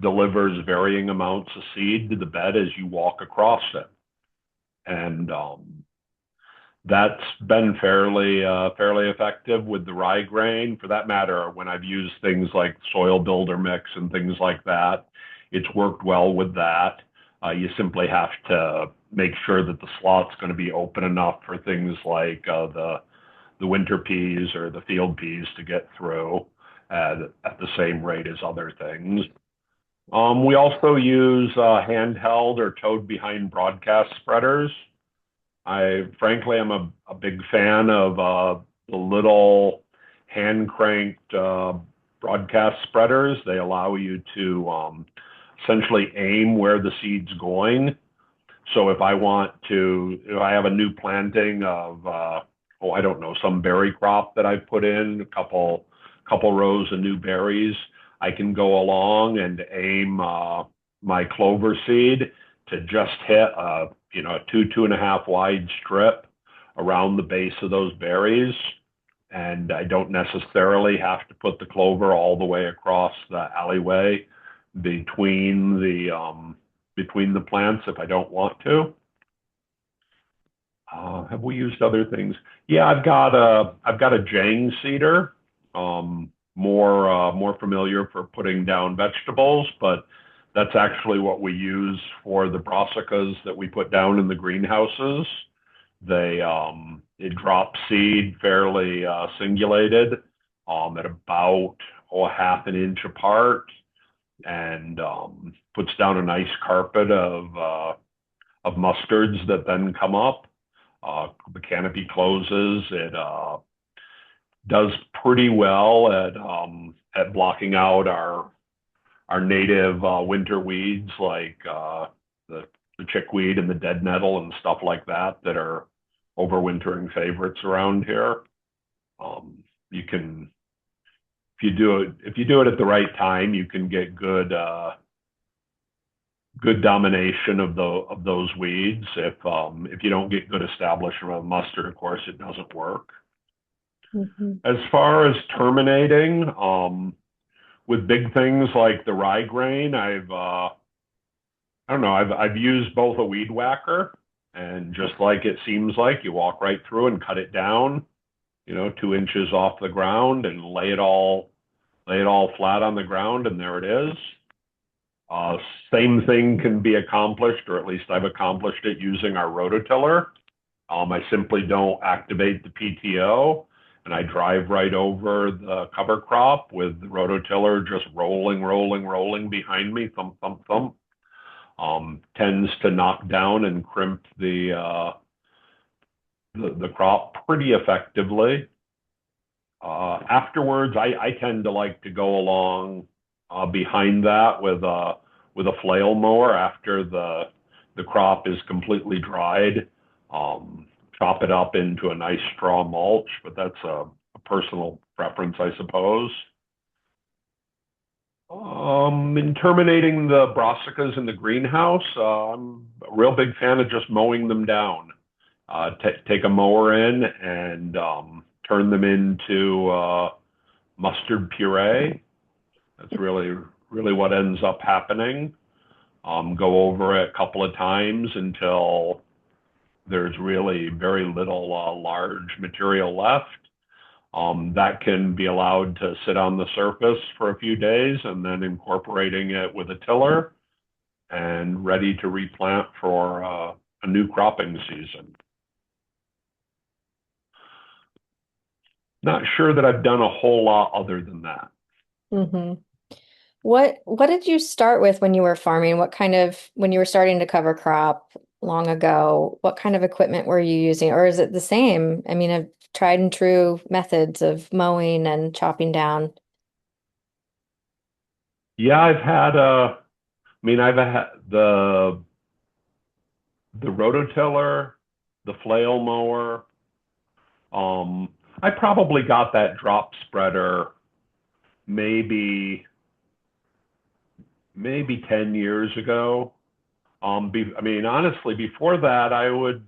delivers varying amounts of seed to the bed as you walk across it. And that's been fairly effective with the rye grain. For that matter, when I've used things like soil builder mix and things like that, it's worked well with that. You simply have to make sure that the slot's going to be open enough for things like the winter peas or the field peas to get through at the same rate as other things. We also use handheld or towed behind broadcast spreaders. Frankly, I'm a big fan of the little hand cranked broadcast spreaders. They allow you to essentially aim where the seed's going. So if I have a new planting of, I don't know, some berry crop that I've put in, a couple rows of new berries, I can go along and aim my clover seed to just hit a 2.5 wide strip around the base of those berries. And I don't necessarily have to put the clover all the way across the alleyway between the plants if I don't want to. Have we used other things? Yeah, I've got a Jang seeder. More familiar for putting down vegetables, but That's actually what we use for the brassicas that we put down in the greenhouses. It drops seed fairly singulated at about a half an inch apart, and puts down a nice carpet of mustards that then come up. The canopy closes. It does pretty well at blocking out our native winter weeds like the chickweed and the dead nettle and stuff like that are overwintering favorites around here. You can, if you do it at the right time, you can get good domination of those weeds. If you don't get good establishment of mustard, of course, it doesn't work. Mm-hmm. As far as terminating, with big things like the ryegrain, I've used both a weed whacker, and just like it seems like, you walk right through and cut it down, 2 inches off the ground, and lay it all flat on the ground, and there it is. Same thing can be accomplished, or at least I've accomplished it, using our rototiller. I simply don't activate the PTO, and I drive right over the cover crop with the rototiller just rolling behind me, thump, thump, thump. Tends to knock down and crimp the crop pretty effectively. Afterwards, I tend to like to go along behind that with a flail mower after the crop is completely dried. Chop it up into a nice straw mulch, but that's a personal preference, I suppose. In terminating the brassicas in the greenhouse, I'm a real big fan of just mowing them down. Take a mower in and turn them into mustard puree. That's really what ends up happening. Go over it a couple of times until there's really very little large material left. That can be allowed to sit on the surface for a few days, and then incorporating it with a tiller and ready to replant for a new cropping season. Not sure that I've done a whole lot other than that. Mm-hmm. What did you start with when you were farming? When you were starting to cover crop long ago, what kind of equipment were you using? Or is it the same? I mean, I've tried and true methods of mowing and chopping down. Yeah, I've had the rototiller, the flail mower. I probably got that drop spreader maybe 10 years ago. Honestly, before that, I would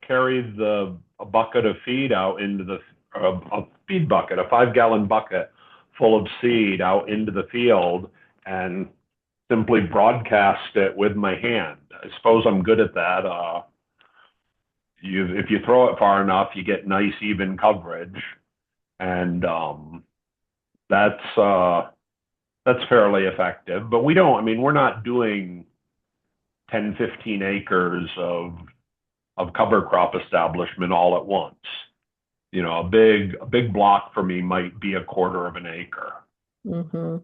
carry a bucket of feed out into a feed bucket, a 5-gallon bucket full of seed out into the field, and simply broadcast it with my hand. I suppose I'm good at that. If you throw it far enough, you get nice even coverage, and that's fairly effective. But we're not doing 10, 15 acres of cover crop establishment all at once. A big block for me might be 1/4 of an acre. Mm-hmm.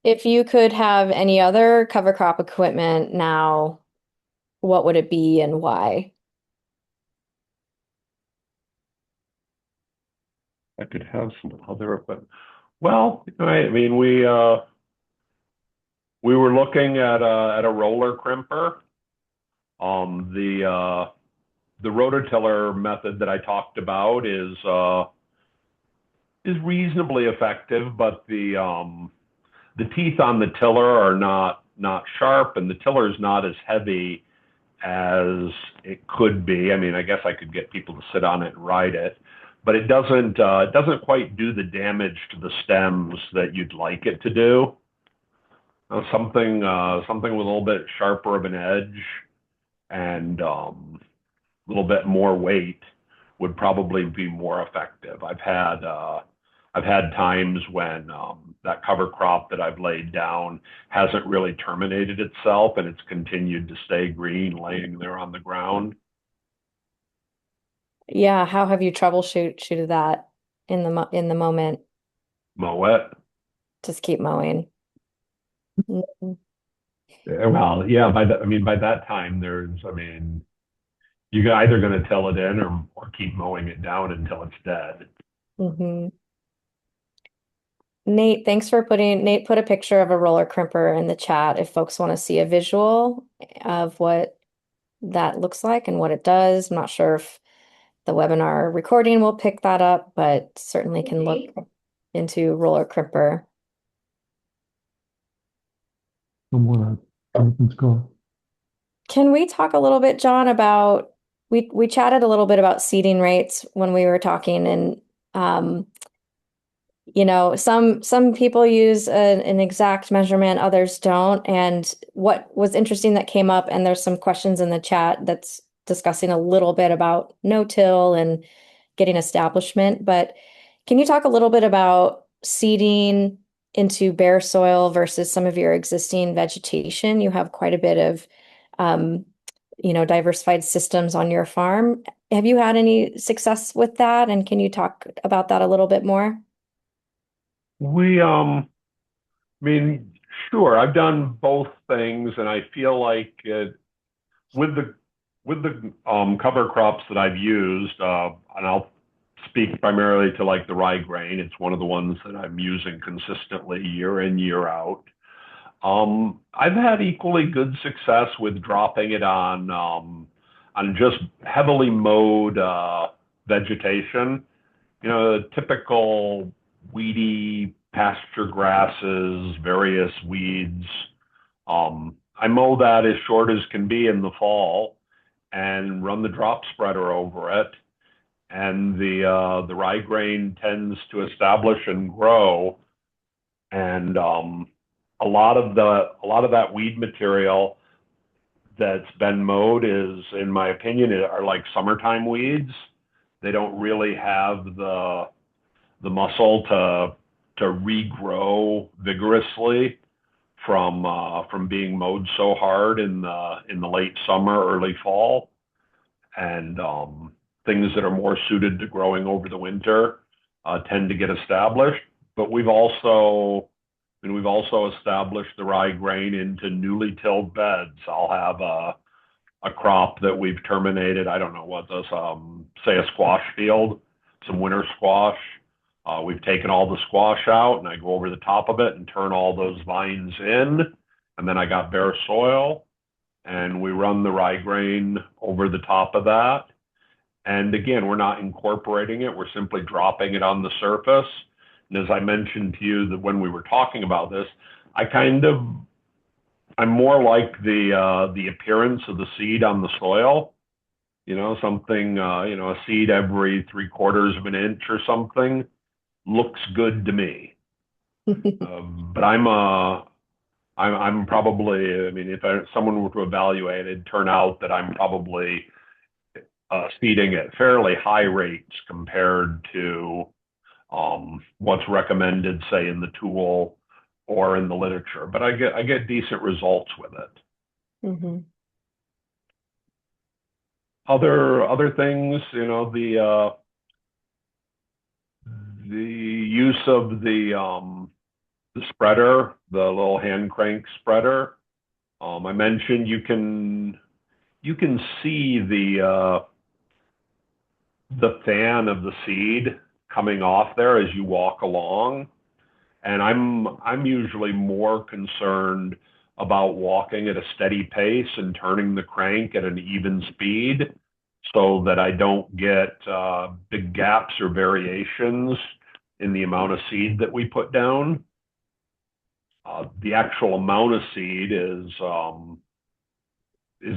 If you could have any other cover crop equipment now, what would it be and why? I could have some other equipment. Well, we were looking at a roller crimper. The rototiller method that I talked about is reasonably effective, but the teeth on the tiller are not sharp, and the tiller is not as heavy as it could be. I guess I could get people to sit on it and ride it, but it doesn't quite do the damage to the stems that you'd like it to do. Something with a little bit sharper of an edge and a little bit more weight would probably be more effective. I've I've had times when that cover crop that I've laid down hasn't really terminated itself and it's continued to stay green, laying there on the ground. Yeah, how have you troubleshooted that in the moment? Mow it. Just keep mowing. Mhm. Well, yeah, by that time, you're either going to till it in or keep mowing it down until it's dead. Mhm. Nate, Nate put a picture of a roller crimper in the chat if folks want to see a visual of what that looks like and what it does. I'm not sure if the webinar recording will pick that up, but certainly can look into roller crimper. Can we talk a little bit, John, about we chatted a little bit about seeding rates when we were talking, and some people use an exact measurement, others don't. And what was interesting that came up, and there's some questions in the chat that's discussing a little bit about no-till and getting establishment. But can you talk a little bit about seeding into bare soil versus some of your existing vegetation? You have quite a bit of diversified systems on your farm. Have you had any success with that? And can you talk about that a little bit more? Sure, I've done both things, and I feel like with the cover crops that I've used, and I'll speak primarily to like the rye grain. It's one of the ones that I'm using consistently year in, year out. I've had equally good success with dropping it on just heavily mowed vegetation. Typical weedy pasture grasses, various weeds. I mow that as short as can be in the fall and run the drop spreader over it. And the rye grain tends to establish and grow. And a lot of that weed material that's been mowed is, in my opinion, are like summertime weeds. They don't really have the muscle to regrow vigorously from being mowed so hard in the late summer, early fall, and things that are more suited to growing over the winter tend to get established. But we've also established the rye grain into newly tilled beds. I'll have a crop that we've terminated. I don't know what this, say a squash field, some winter squash. We've taken all the squash out, and I go over the top of it and turn all those vines in. And then I got bare soil, and we run the rye grain over the top of that. And again, we're not incorporating it. We're simply dropping it on the surface. And as I mentioned to you that when we were talking about this, I'm more like the appearance of the seed on the soil. A seed every 3/4 of an inch or something looks good to me. But I'm probably, if someone were to evaluate, it'd turn out that I'm probably seeding at fairly high rates compared to what's recommended, say, in the tool or in the literature. But I get decent results with it. Mm-hmm. Other things, the use of the spreader, the little hand crank spreader. I mentioned you can see the fan of the seed coming off there as you walk along. And I'm usually more concerned about walking at a steady pace and turning the crank at an even speed so that I don't get big gaps or variations in the amount of seed that we put down. The actual amount of seed is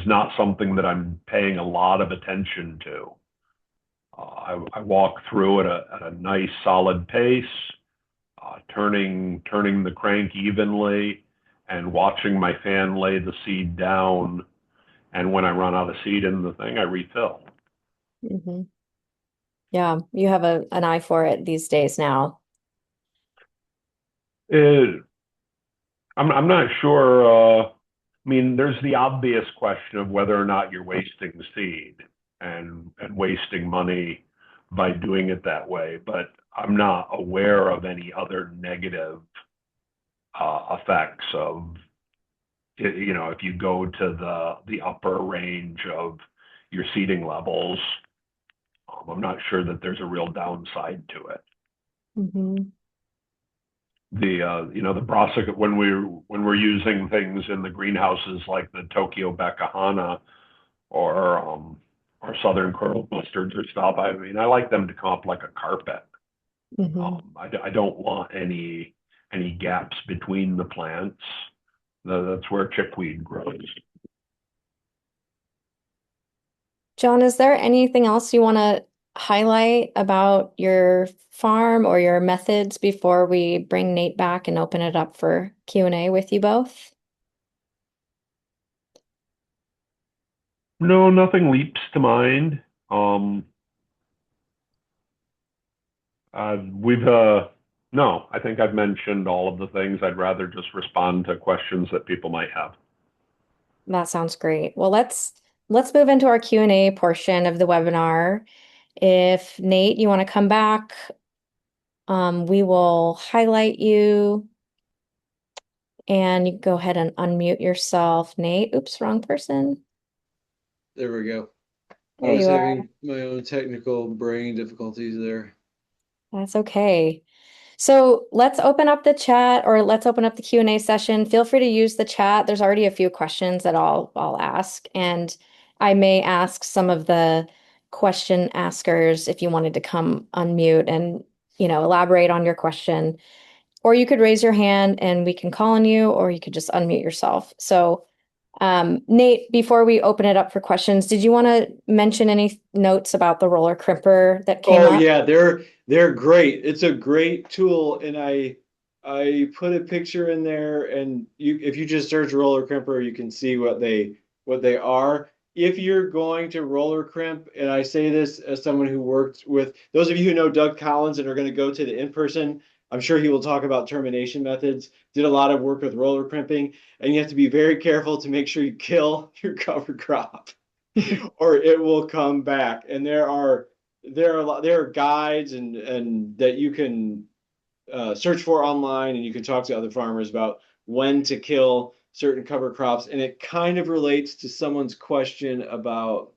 not something that I'm paying a lot of attention to. I walk through at a nice solid pace, turning the crank evenly and watching my fan lay the seed down. And when I run out of seed in the thing, I refill. Mm-hmm. Yeah, you have an eye for it these days now. It, I'm not sure. I mean, there's the obvious question of whether or not you're wasting seed and wasting money by doing it that way, but I'm not aware of any other negative effects of, you know, if you go to the upper range of your seeding levels. I'm not sure that there's a real downside to it. Mhm. The the brassica, when we're using things in the greenhouses like the Tokyo Bakahana or southern curl mustards or stuff, I mean, I like them to come up like a carpet. Mhm. I don't want any gaps between the plants. That's where chickweed grows. John, is there anything else you want to highlight about your farm or your methods before we bring Nate back and open it up for Q&A with you both? No, nothing leaps to mind. Um, we've no, I think I've mentioned all of the things. I'd rather just respond to questions that people might have. That sounds great. Well, let's move into our Q&A portion of the webinar. If Nate, you want to come back, we will highlight you and you go ahead and unmute yourself, Nate. Oops, wrong person. There we go. I There was you are. having my own technical brain difficulties there. That's okay. So let's open up the chat or let's open up the Q&A session. Feel free to use the chat. There's already a few questions that I'll ask, and I may ask some of the question askers if you wanted to come unmute and, elaborate on your question. Or you could raise your hand and we can call on you, or you could just unmute yourself. So Nate, before we open it up for questions, did you want to mention any notes about the roller crimper that came Oh up? yeah, they're great. It's a great tool, and I put a picture in there, and if you just search roller crimper, you can see what they are. If you're going to roller crimp, and I say this as someone who worked with those of you who know Doug Collins and are going to go to the in-person, I'm sure he will talk about termination methods. Did a lot of work with roller crimping, and you have to be very careful to make sure you kill your cover crop, or it will come back. And there are guides and that you can search for online, and you can talk to other farmers about when to kill certain cover crops. And it kind of relates to someone's question about,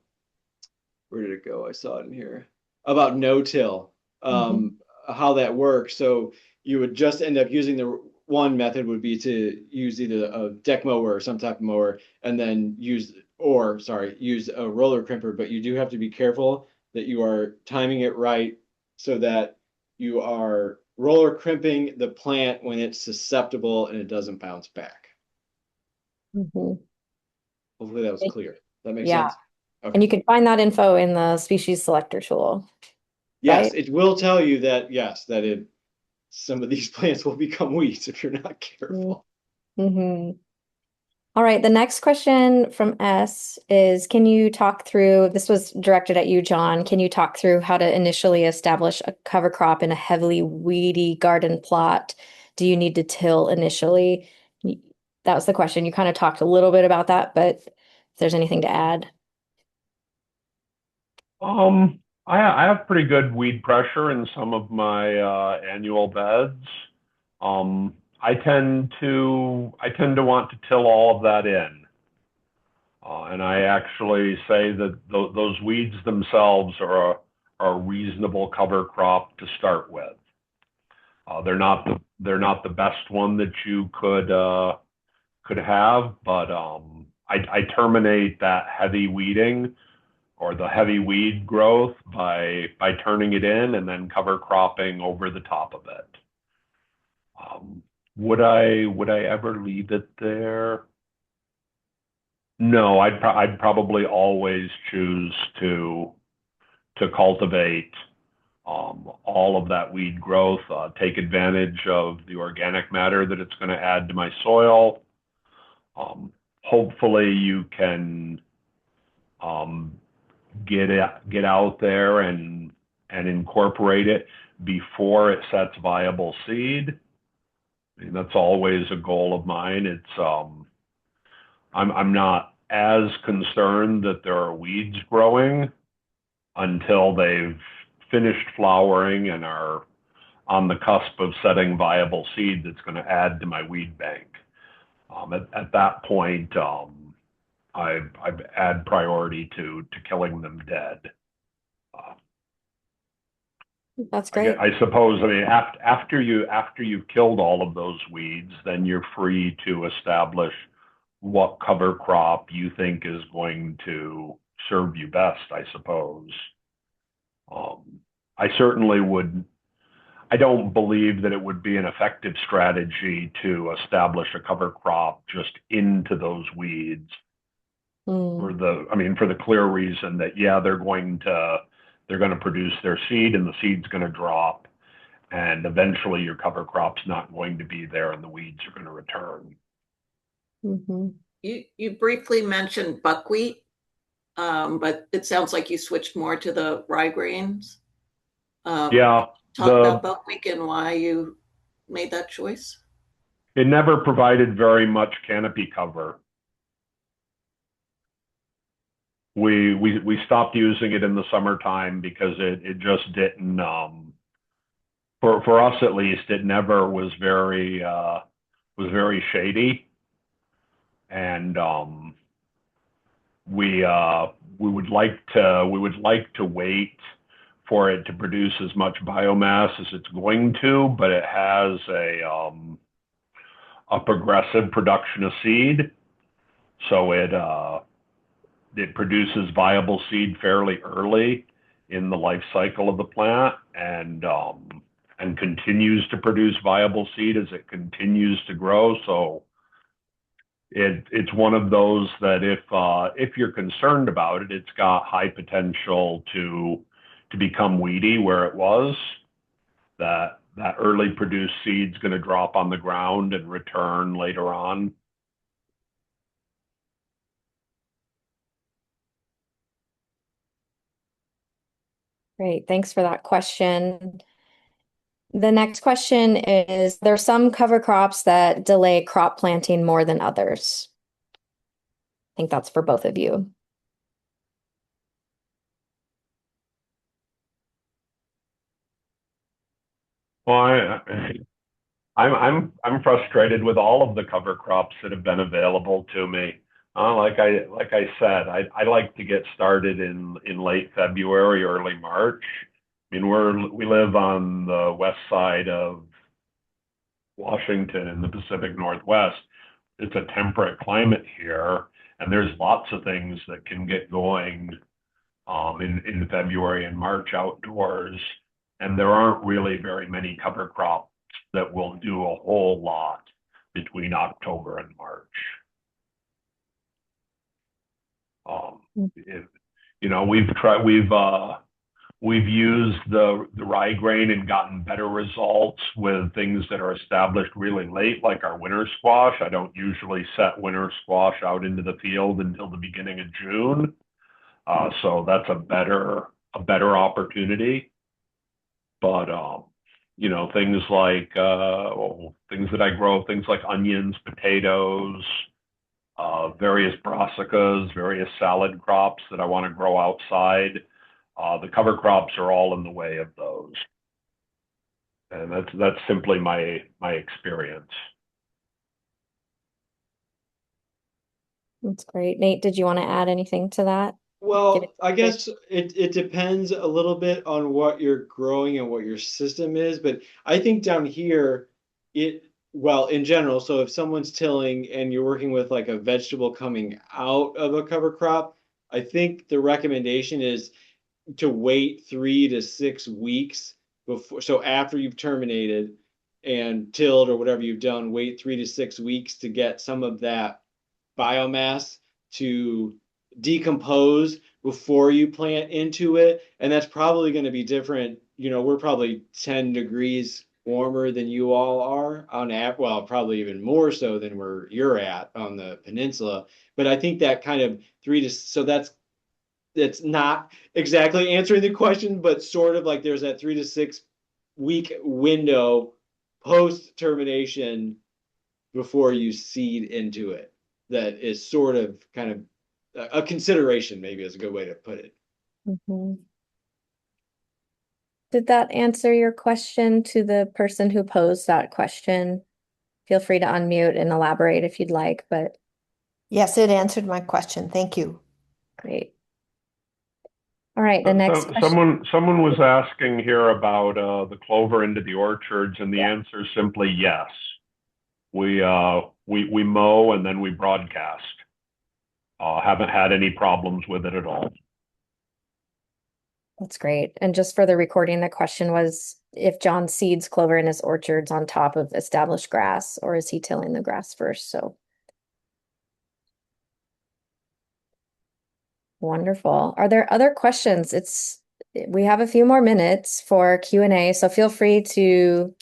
where did it go? I saw it in here, about no-till, how that works. So you would just end up using the one method would be to use either a deck mower or some type of mower, and then use a roller crimper. But you do have to be careful that you are timing it right so that you are roller crimping the plant when it's susceptible and it doesn't bounce back. Mhm. Hopefully that was clear. That makes Yeah. sense? Okay. And you can find that info in the species selector tool, Yes, right? it will tell you that, yes, some of these plants will become weeds if you're not careful. Mm-hmm. All right, the next question from S is, can you talk through, this was directed at you, John, can you talk through how to initially establish a cover crop in a heavily weedy garden plot? Do you need to till initially? That was the question. You kind of talked a little bit about that, but if there's anything to add. I have pretty good weed pressure in some of my annual beds. I tend to want to till all of that in. And I actually say that those weeds themselves are a reasonable cover crop to start with. They're not the best one that you could have, but I terminate that heavy weeding or the heavy weed growth by turning it in and then cover cropping over the top of it. Would I ever leave it there? No, I'd probably always choose to cultivate all of that weed growth, take advantage of the organic matter that it's going to add to my soil. Hopefully you can get out there and incorporate it before it sets viable seed. I mean, that's always a goal of mine. I'm not as concerned that there are weeds growing until they've finished flowering and are on the cusp of setting viable seed that's going to add to my weed bank. At that point, I've add priority to killing them dead. That's great. I suppose, I mean, after you've killed all of those weeds, then you're free to establish what cover crop you think is going to serve you best, I suppose. I certainly would. I don't believe that it would be an effective strategy to establish a cover crop just into those weeds for the clear reason that, yeah, they're going to produce their seed and the seed's going to drop, and eventually your cover crop's not going to be there and the weeds are going to return. Mm-hmm. You briefly mentioned buckwheat, but it sounds like you switched more to the rye grains. Yeah. Talk about buckwheat and why you made that choice. It never provided very much canopy cover. We stopped using it in the summertime because it just didn't, for us at least, it never was very shady, and we would like to wait for it to produce as much biomass as it's going to, but it has a progressive production of seed, so it produces viable seed fairly early in the life cycle of the plant, and continues to produce viable seed as it continues to grow. So it's one of those that if you're concerned about it, it's got high potential to become weedy where it was. That early produced seed's going to drop on the ground and return later on. Great. Thanks for that question. The next question is, there are some cover crops that delay crop planting more than others. I think that's for both of you. Well, I'm frustrated with all of the cover crops that have been available to me. Like I said, I like to get started in late February, early March. I mean, we live on the west side of Washington in the Pacific Northwest. It's a temperate climate here, and there's lots of things that can get going in February and March outdoors, and there aren't really very many cover crops that will do a whole lot between October and March. We've used the rye grain and gotten better results with things that are established really late, like our winter squash. I don't usually set winter squash out into the field until the beginning of June. So that's a better opportunity. But things like things that I grow, things like onions, potatoes, various brassicas, various salad crops that I want to grow outside. The cover crops are all in the way of those, and that's simply my experience. That's great. Nate, did you want to add anything to that? Well, I guess it depends a little bit on what you're growing and what your system is, but I think down here, in general, so if someone's tilling and you're working with like a vegetable coming out of a cover crop, I think the recommendation is to wait 3 to 6 weeks before. So after you've terminated and tilled or whatever you've done, wait 3 to 6 weeks to get some of that biomass to decompose before you plant into it. And that's probably going to be different. We're probably 10 degrees warmer than you all are on well, probably even more so than where you're at on the peninsula. But I think that kind of that's not exactly answering the question, but sort of like there's that 3 to 6 week window post termination before you seed into it that is sort of kind of a consideration, maybe is a good way to put it. Mhm. Did that answer your question to the person who posed that question? Feel free to unmute and elaborate if you'd like, but Yes, it answered my question. Thank you. great. All right, the next question. Someone was asking here about the clover into the orchards, and the answer is simply yes. We mow and then we broadcast. Haven't had any problems with it at all. That's great. And just for the recording, the question was if John seeds clover in his orchards on top of established grass, or is he tilling the grass first? So wonderful. Are there other questions? We have a few more minutes for Q&A, so feel free to,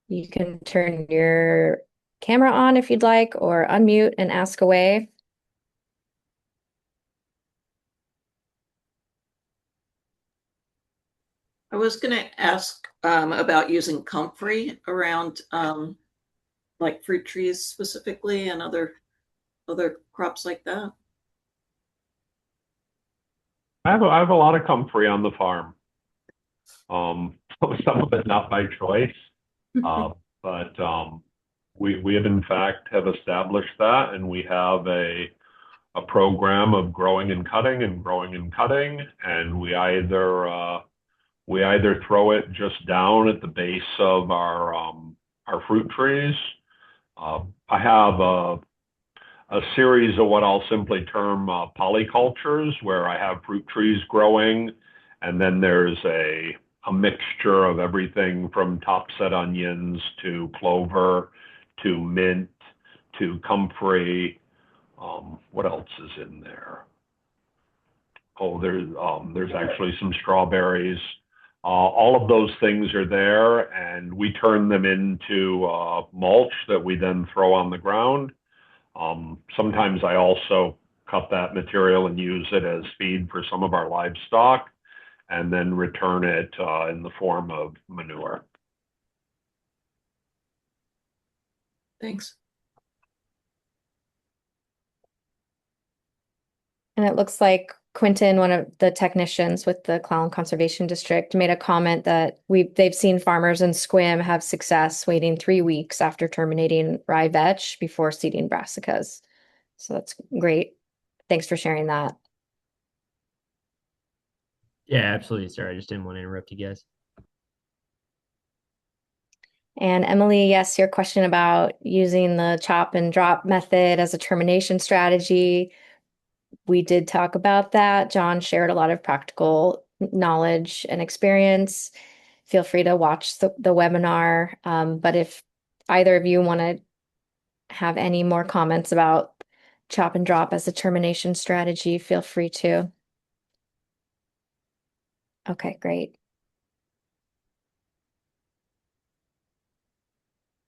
you can turn your camera on if you'd like, or unmute and ask away. I was going to ask about using comfrey around like fruit trees specifically and other crops like that. I have a lot of comfrey on the farm. Some of it not by choice, but we have in fact have established that, and we have a program of growing and cutting and growing and cutting, and we either throw it just down at the base of our fruit trees. I have a series of what I'll simply term polycultures, where I have fruit trees growing, and then there's a mixture of everything from topset onions to clover to mint to comfrey. What else is in there? Oh, there's actually some strawberries. All of those things are there, and we turn them into mulch that we then throw on the ground. Sometimes I also cut that material and use it as feed for some of our livestock, and then return it in the form of manure. Thanks. And it looks like Quentin, one of the technicians with the Clallam Conservation District, made a comment that they've seen farmers in Squim have success waiting 3 weeks after terminating rye vetch before seeding brassicas. So that's great. Thanks for sharing that. Yeah, absolutely. Sorry, I just didn't want to interrupt you guys. And Emily, yes, your question about using the chop and drop method as a termination strategy. We did talk about that. John shared a lot of practical knowledge and experience. Feel free to watch the webinar. But if either of you want to have any more comments about chop and drop as a termination strategy, feel free to. Okay, great.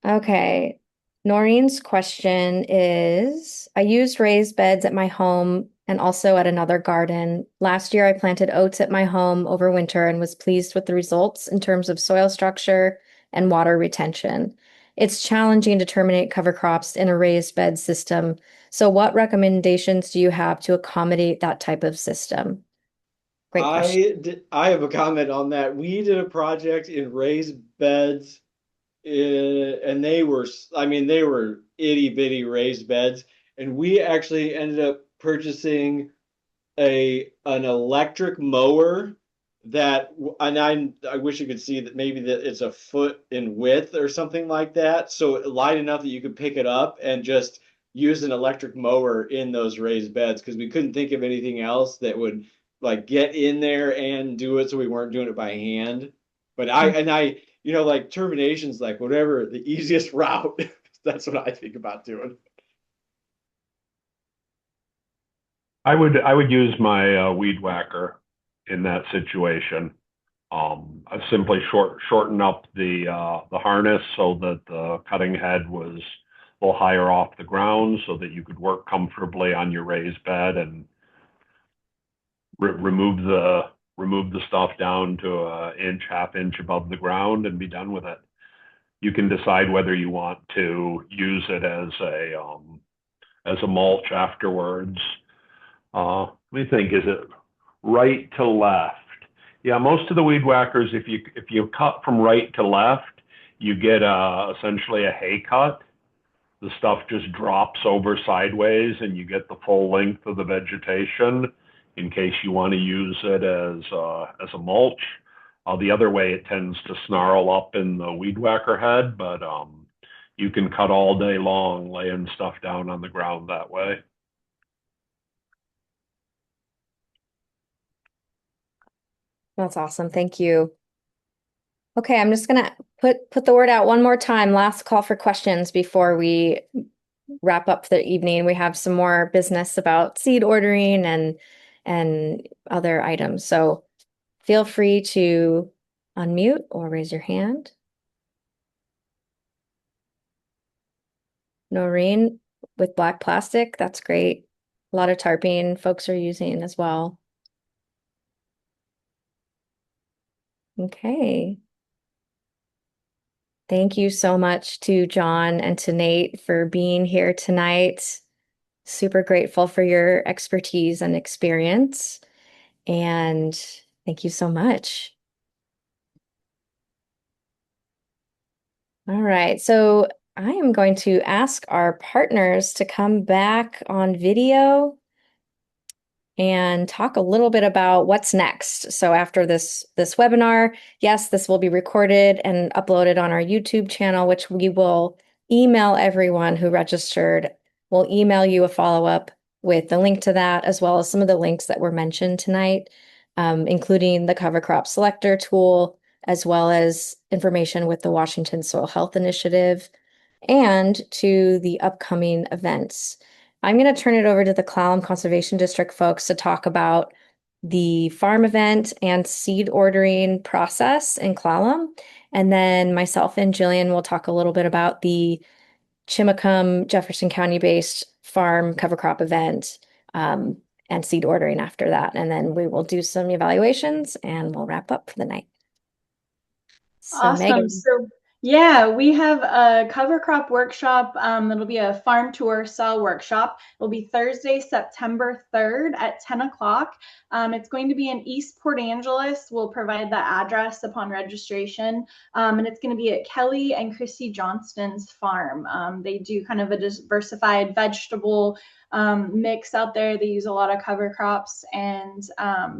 Okay. Noreen's question is, I used raised beds at my home and also at another garden. Last year, I planted oats at my home over winter and was pleased with the results in terms of soil structure and water retention. It's challenging to terminate cover crops in a raised bed system. So what recommendations do you have to accommodate that type of system? Great question. I have a comment on that. We did a project in raised beds, and they were itty bitty raised beds, and we actually ended up purchasing an electric mower that, and I wish you could see that, maybe that it's a foot in width or something like that, so light enough that you could pick it up and just use an electric mower in those raised beds, because we couldn't think of anything else that would like get in there and do it, so we weren't doing it by hand. But I like terminations, like whatever the easiest route. That's what I think about doing. I would use my weed whacker in that situation. I simply shorten up the harness so that the cutting head was a little higher off the ground, so that you could work comfortably on your raised bed, and remove the stuff down to an inch, half inch above the ground, and be done with it. You can decide whether you want to use it as a mulch afterwards. Let me think, is it right to left? Yeah, most of the weed whackers, if you cut from right to left, you get essentially a hay cut. The stuff just drops over sideways and you get the full length of the vegetation in case you want to use it as a mulch. The other way, it tends to snarl up in the weed whacker head, but you can cut all day long laying stuff down on the ground that way. That's awesome. Thank you. Okay, I'm just gonna put the word out one more time. Last call for questions before we wrap up for the evening. We have some more business about seed ordering and other items. So feel free to unmute or raise your hand. Noreen with black plastic, that's great. A lot of tarping folks are using as well. Okay. Thank you so much to John and to Nate for being here tonight. Super grateful for your expertise and experience. And thank you so much. All right, so I am going to ask our partners to come back on video and talk a little bit about what's next. So after this webinar, yes, this will be recorded and uploaded on our YouTube channel, which we will email everyone who registered. We'll email you a follow-up with the link to that, as well as some of the links that were mentioned tonight, including the cover crop selector tool, as well as information with the Washington Soil Health Initiative, and to the upcoming events. I'm going to turn it over to the Clallam Conservation District folks to talk about the farm event and seed ordering process in Clallam. And then myself and Jillian will talk a little bit about the Chimacum, Jefferson County-based farm cover crop event and seed ordering after that. And then we will do some evaluations and we'll wrap up for the night. So, awesome. Megan. So yeah, we have a cover crop workshop. It'll be a farm tour cell workshop. It'll be Thursday, September 3rd at 10 o'clock. It's going to be in East Port Angeles. We'll provide the address upon registration. And it's going to be at Kelly and Christy Johnston's farm. They do kind of a diversified vegetable mix out there. They use a lot of cover crops and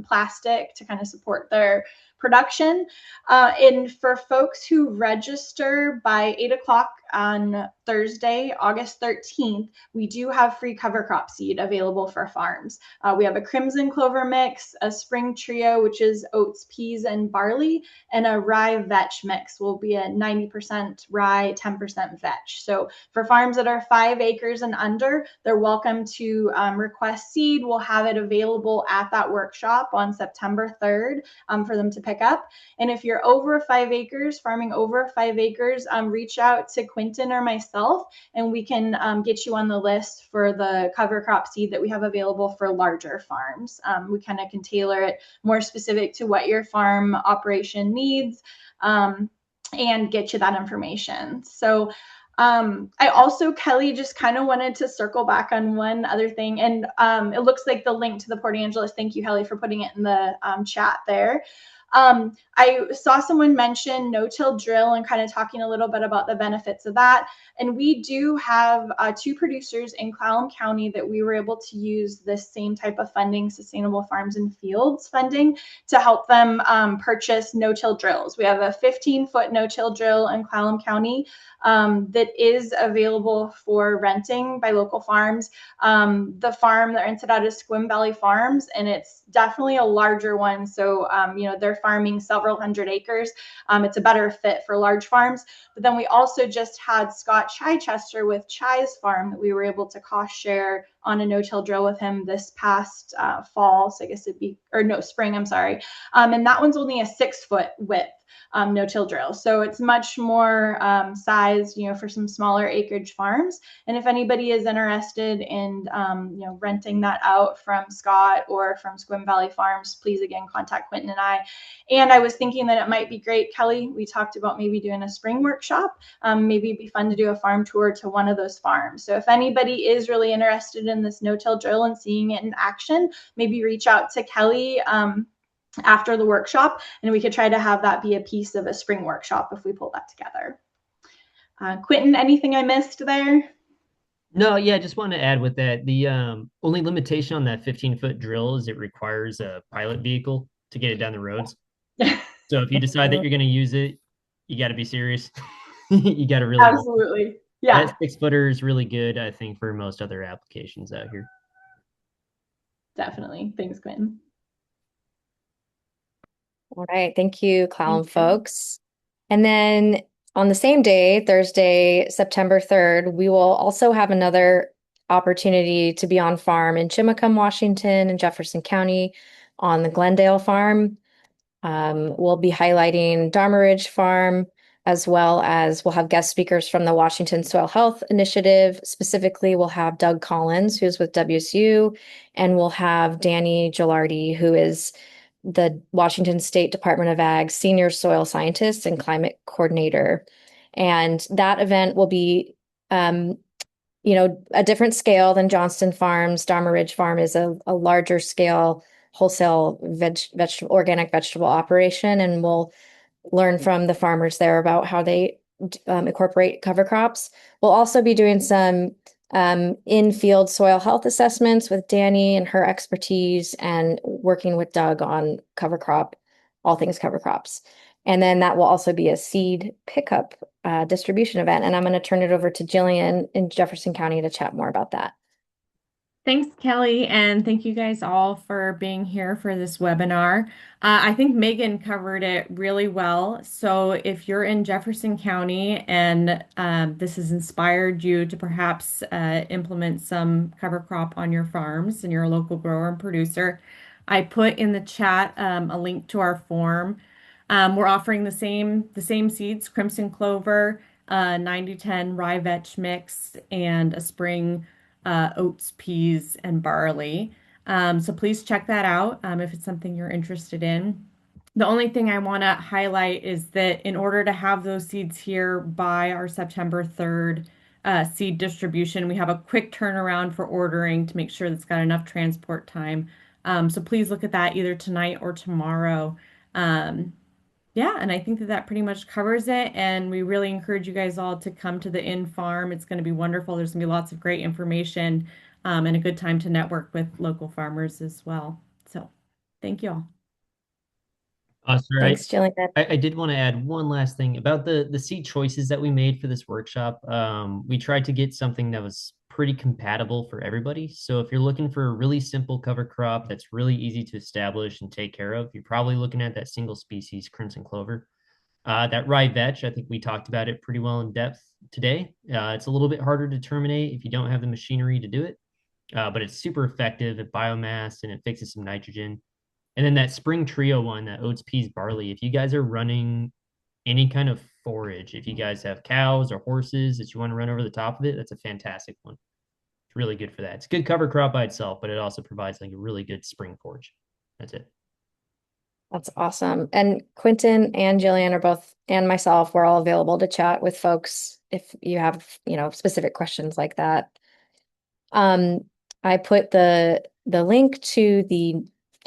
plastic to kind of support their production. And for folks who register by 8 o'clock on Thursday, August 13th, we do have free cover crop seed available for farms. We have a crimson clover mix, a spring trio, which is oats, peas, and barley, and a rye vetch mix will be a 90% rye, 10% vetch. So for farms that are 5 acres and under, they're welcome to request seed. We'll have it available at that workshop on September 3rd for them to pick up. And if you're over 5 acres, farming over 5 acres, reach out to Quentin or myself, and we can get you on the list for the cover crop seed that we have available for larger farms. We kind of can tailor it more specific to what your farm operation needs and get you that information. So I also, Kelly, just kind of wanted to circle back on one other thing. And it looks like the link to the Port Angeles, thank you, Kelly, for putting it in the chat there. I saw someone mention no-till drill and kind of talking a little bit about the benefits of that. And we do have 2 producers in Clallam County that we were able to use this same type of funding, Sustainable Farms and Fields funding, to help them purchase no-till drills. We have a 15-foot no-till drill in Clallam County that is available for renting by local farms. The farm that rented out is Squim Valley Farms, and it's definitely a larger one. So, they're farming several hundred acres. It's a better fit for large farms. But then we also just had Scott Chichester with Chai's farm that we were able to cost share on a no-till drill with him this past fall. So I guess spring, I'm sorry. And that one's only a 6-foot width. no-till drills. So it's much more sized, for some smaller acreage farms. And if anybody is interested in, renting that out from Scott or from Squim Valley Farms, please again contact Quentin and I. And I was thinking that it might be great, Kelly, we talked about maybe doing a spring workshop. Maybe it'd be fun to do a farm tour to one of those farms. So if anybody is really interested in this no-till drill and seeing it in action, maybe reach out to Kelly after the workshop, and we could try to have that be a piece of a spring workshop if we pull that together. Quentin, anything I missed there? No, yeah, just want to add with that. The only limitation on that 15-foot drill is it requires a pilot vehicle to get it down the roads. So if you decide that you're going to use it, you got to be serious. You got to really. Absolutely. Yeah. That 6-footer is really good, I think, for most other applications out here. Definitely. Thanks, Quentin. All right. Thank you, Clallam folks. And then on the same day, Thursday, September 3rd, we will also have another opportunity to be on farm in Chimacum, Washington, and Jefferson County on the Glendale farm. We'll be highlighting Dharma Ridge Farm, as well as we'll have guest speakers from the Washington Soil Health Initiative. Specifically, we'll have Doug Collins, who's with WSU, and we'll have Danny Gilardi, who is the Washington State Department of Ag Senior Soil Scientist and Climate Coordinator. And that event will be, a different scale than Johnston Farms. Dharma Ridge Farm is a larger scale wholesale organic vegetable operation, and we'll learn from the farmers there about how they incorporate cover crops. We'll also be doing some in-field soil health assessments with Danny and her expertise, and working with Doug on all things cover crops. And then that will also be a seed pickup distribution event. And I'm going to turn it over to Jillian in Jefferson County to chat more about that. Thanks, Kelly, and thank you guys all for being here for this webinar. I think Megan covered it really well. So if you're in Jefferson County and this has inspired you to perhaps implement some cover crop on your farms and you're a local grower and producer, I put in the chat a link to our form. We're offering the same seeds, crimson clover, 90-10 rye vetch mix, and a spring oats, peas, and barley. So please check that out if it's something you're interested in. The only thing I want to highlight is that in order to have those seeds here by our September 3rd seed distribution, we have a quick turnaround for ordering to make sure that's got enough transport time. So please look at that either tonight or tomorrow. Yeah, and I think that pretty much covers it. And we really encourage you guys all to come to the in-farm. It's going to be wonderful. There's going to be lots of great information and a good time to network with local farmers as well. So thank you all. Sorry, Thanks, Jillian. I did want to add one last thing about the seed choices that we made for this workshop. We tried to get something that was pretty compatible for everybody. So if you're looking for a really simple cover crop that's really easy to establish and take care of, you're probably looking at that single species crimson clover. That rye vetch, I think we talked about it pretty well in depth today. It's a little bit harder to terminate if you don't have the machinery to do it, but it's super effective at biomass and it fixes some nitrogen. And then that spring trio one, that oats, peas, barley, if you guys are running any kind of forage, if you guys have cows or horses that you want to run over the top of it, that's a fantastic one. It's really good for that. It's a good cover crop by itself, but it also provides like a really good spring forage. That's it. That's awesome. And Quentin and Jillian are both, and myself, we're all available to chat with folks if you have, specific questions like that. I put the link to the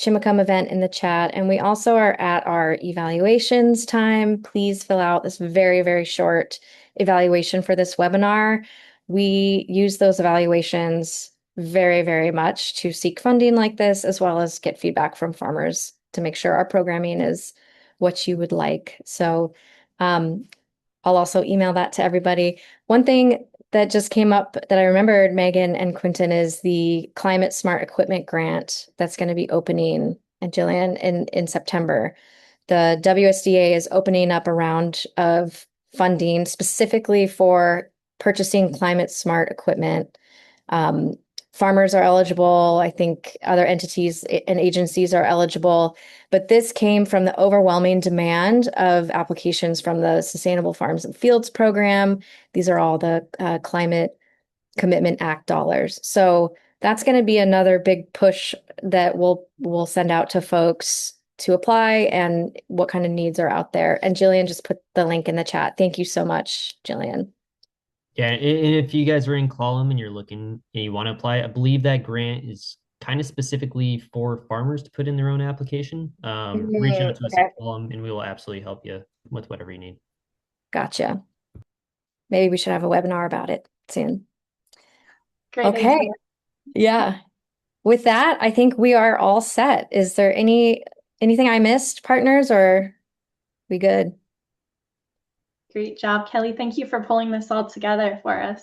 Chimacum event in the chat, and we also are at our evaluations time. Please fill out this very, very short evaluation for this webinar. We use those evaluations very, very much to seek funding like this, as well as get feedback from farmers to make sure our programming is what you would like. So I'll also email that to everybody. One thing that just came up that I remembered, Megan and Quentin, is the Climate Smart Equipment Grant that's going to be opening, and Jillian, in September. The WSDA is opening up a round of funding specifically for purchasing climate smart equipment farmers are eligible. I think other entities and agencies are eligible. But this came from the overwhelming demand of applications from the Sustainable Farms and Fields program. These are all the Climate Commitment Act dollars. So that's going to be another big push that we'll send out to folks to apply and what kind of needs are out there. And Jillian just put the link in the chat. Thank you so much, Jillian. Yeah, and if you guys are in Clallam and you're looking and you want to apply, I believe that grant is kind of specifically for farmers to put in their own application. Reach out to us Okay. at Clallam and we will absolutely help you with whatever you need. Gotcha. Maybe we should have a webinar about it soon. Great Okay. idea. Yeah. With that, I think we are all set. Is there anything I missed, partners, or we good? Great job, Kelly. Thank you for pulling this all together for us.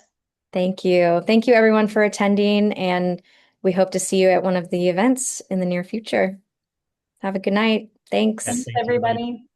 Thank you. Thank you everyone for attending, and we hope to see you at one of the events in the near future. Have a good night. Thanks. Yes, Thanks, thanks, everybody. everybody.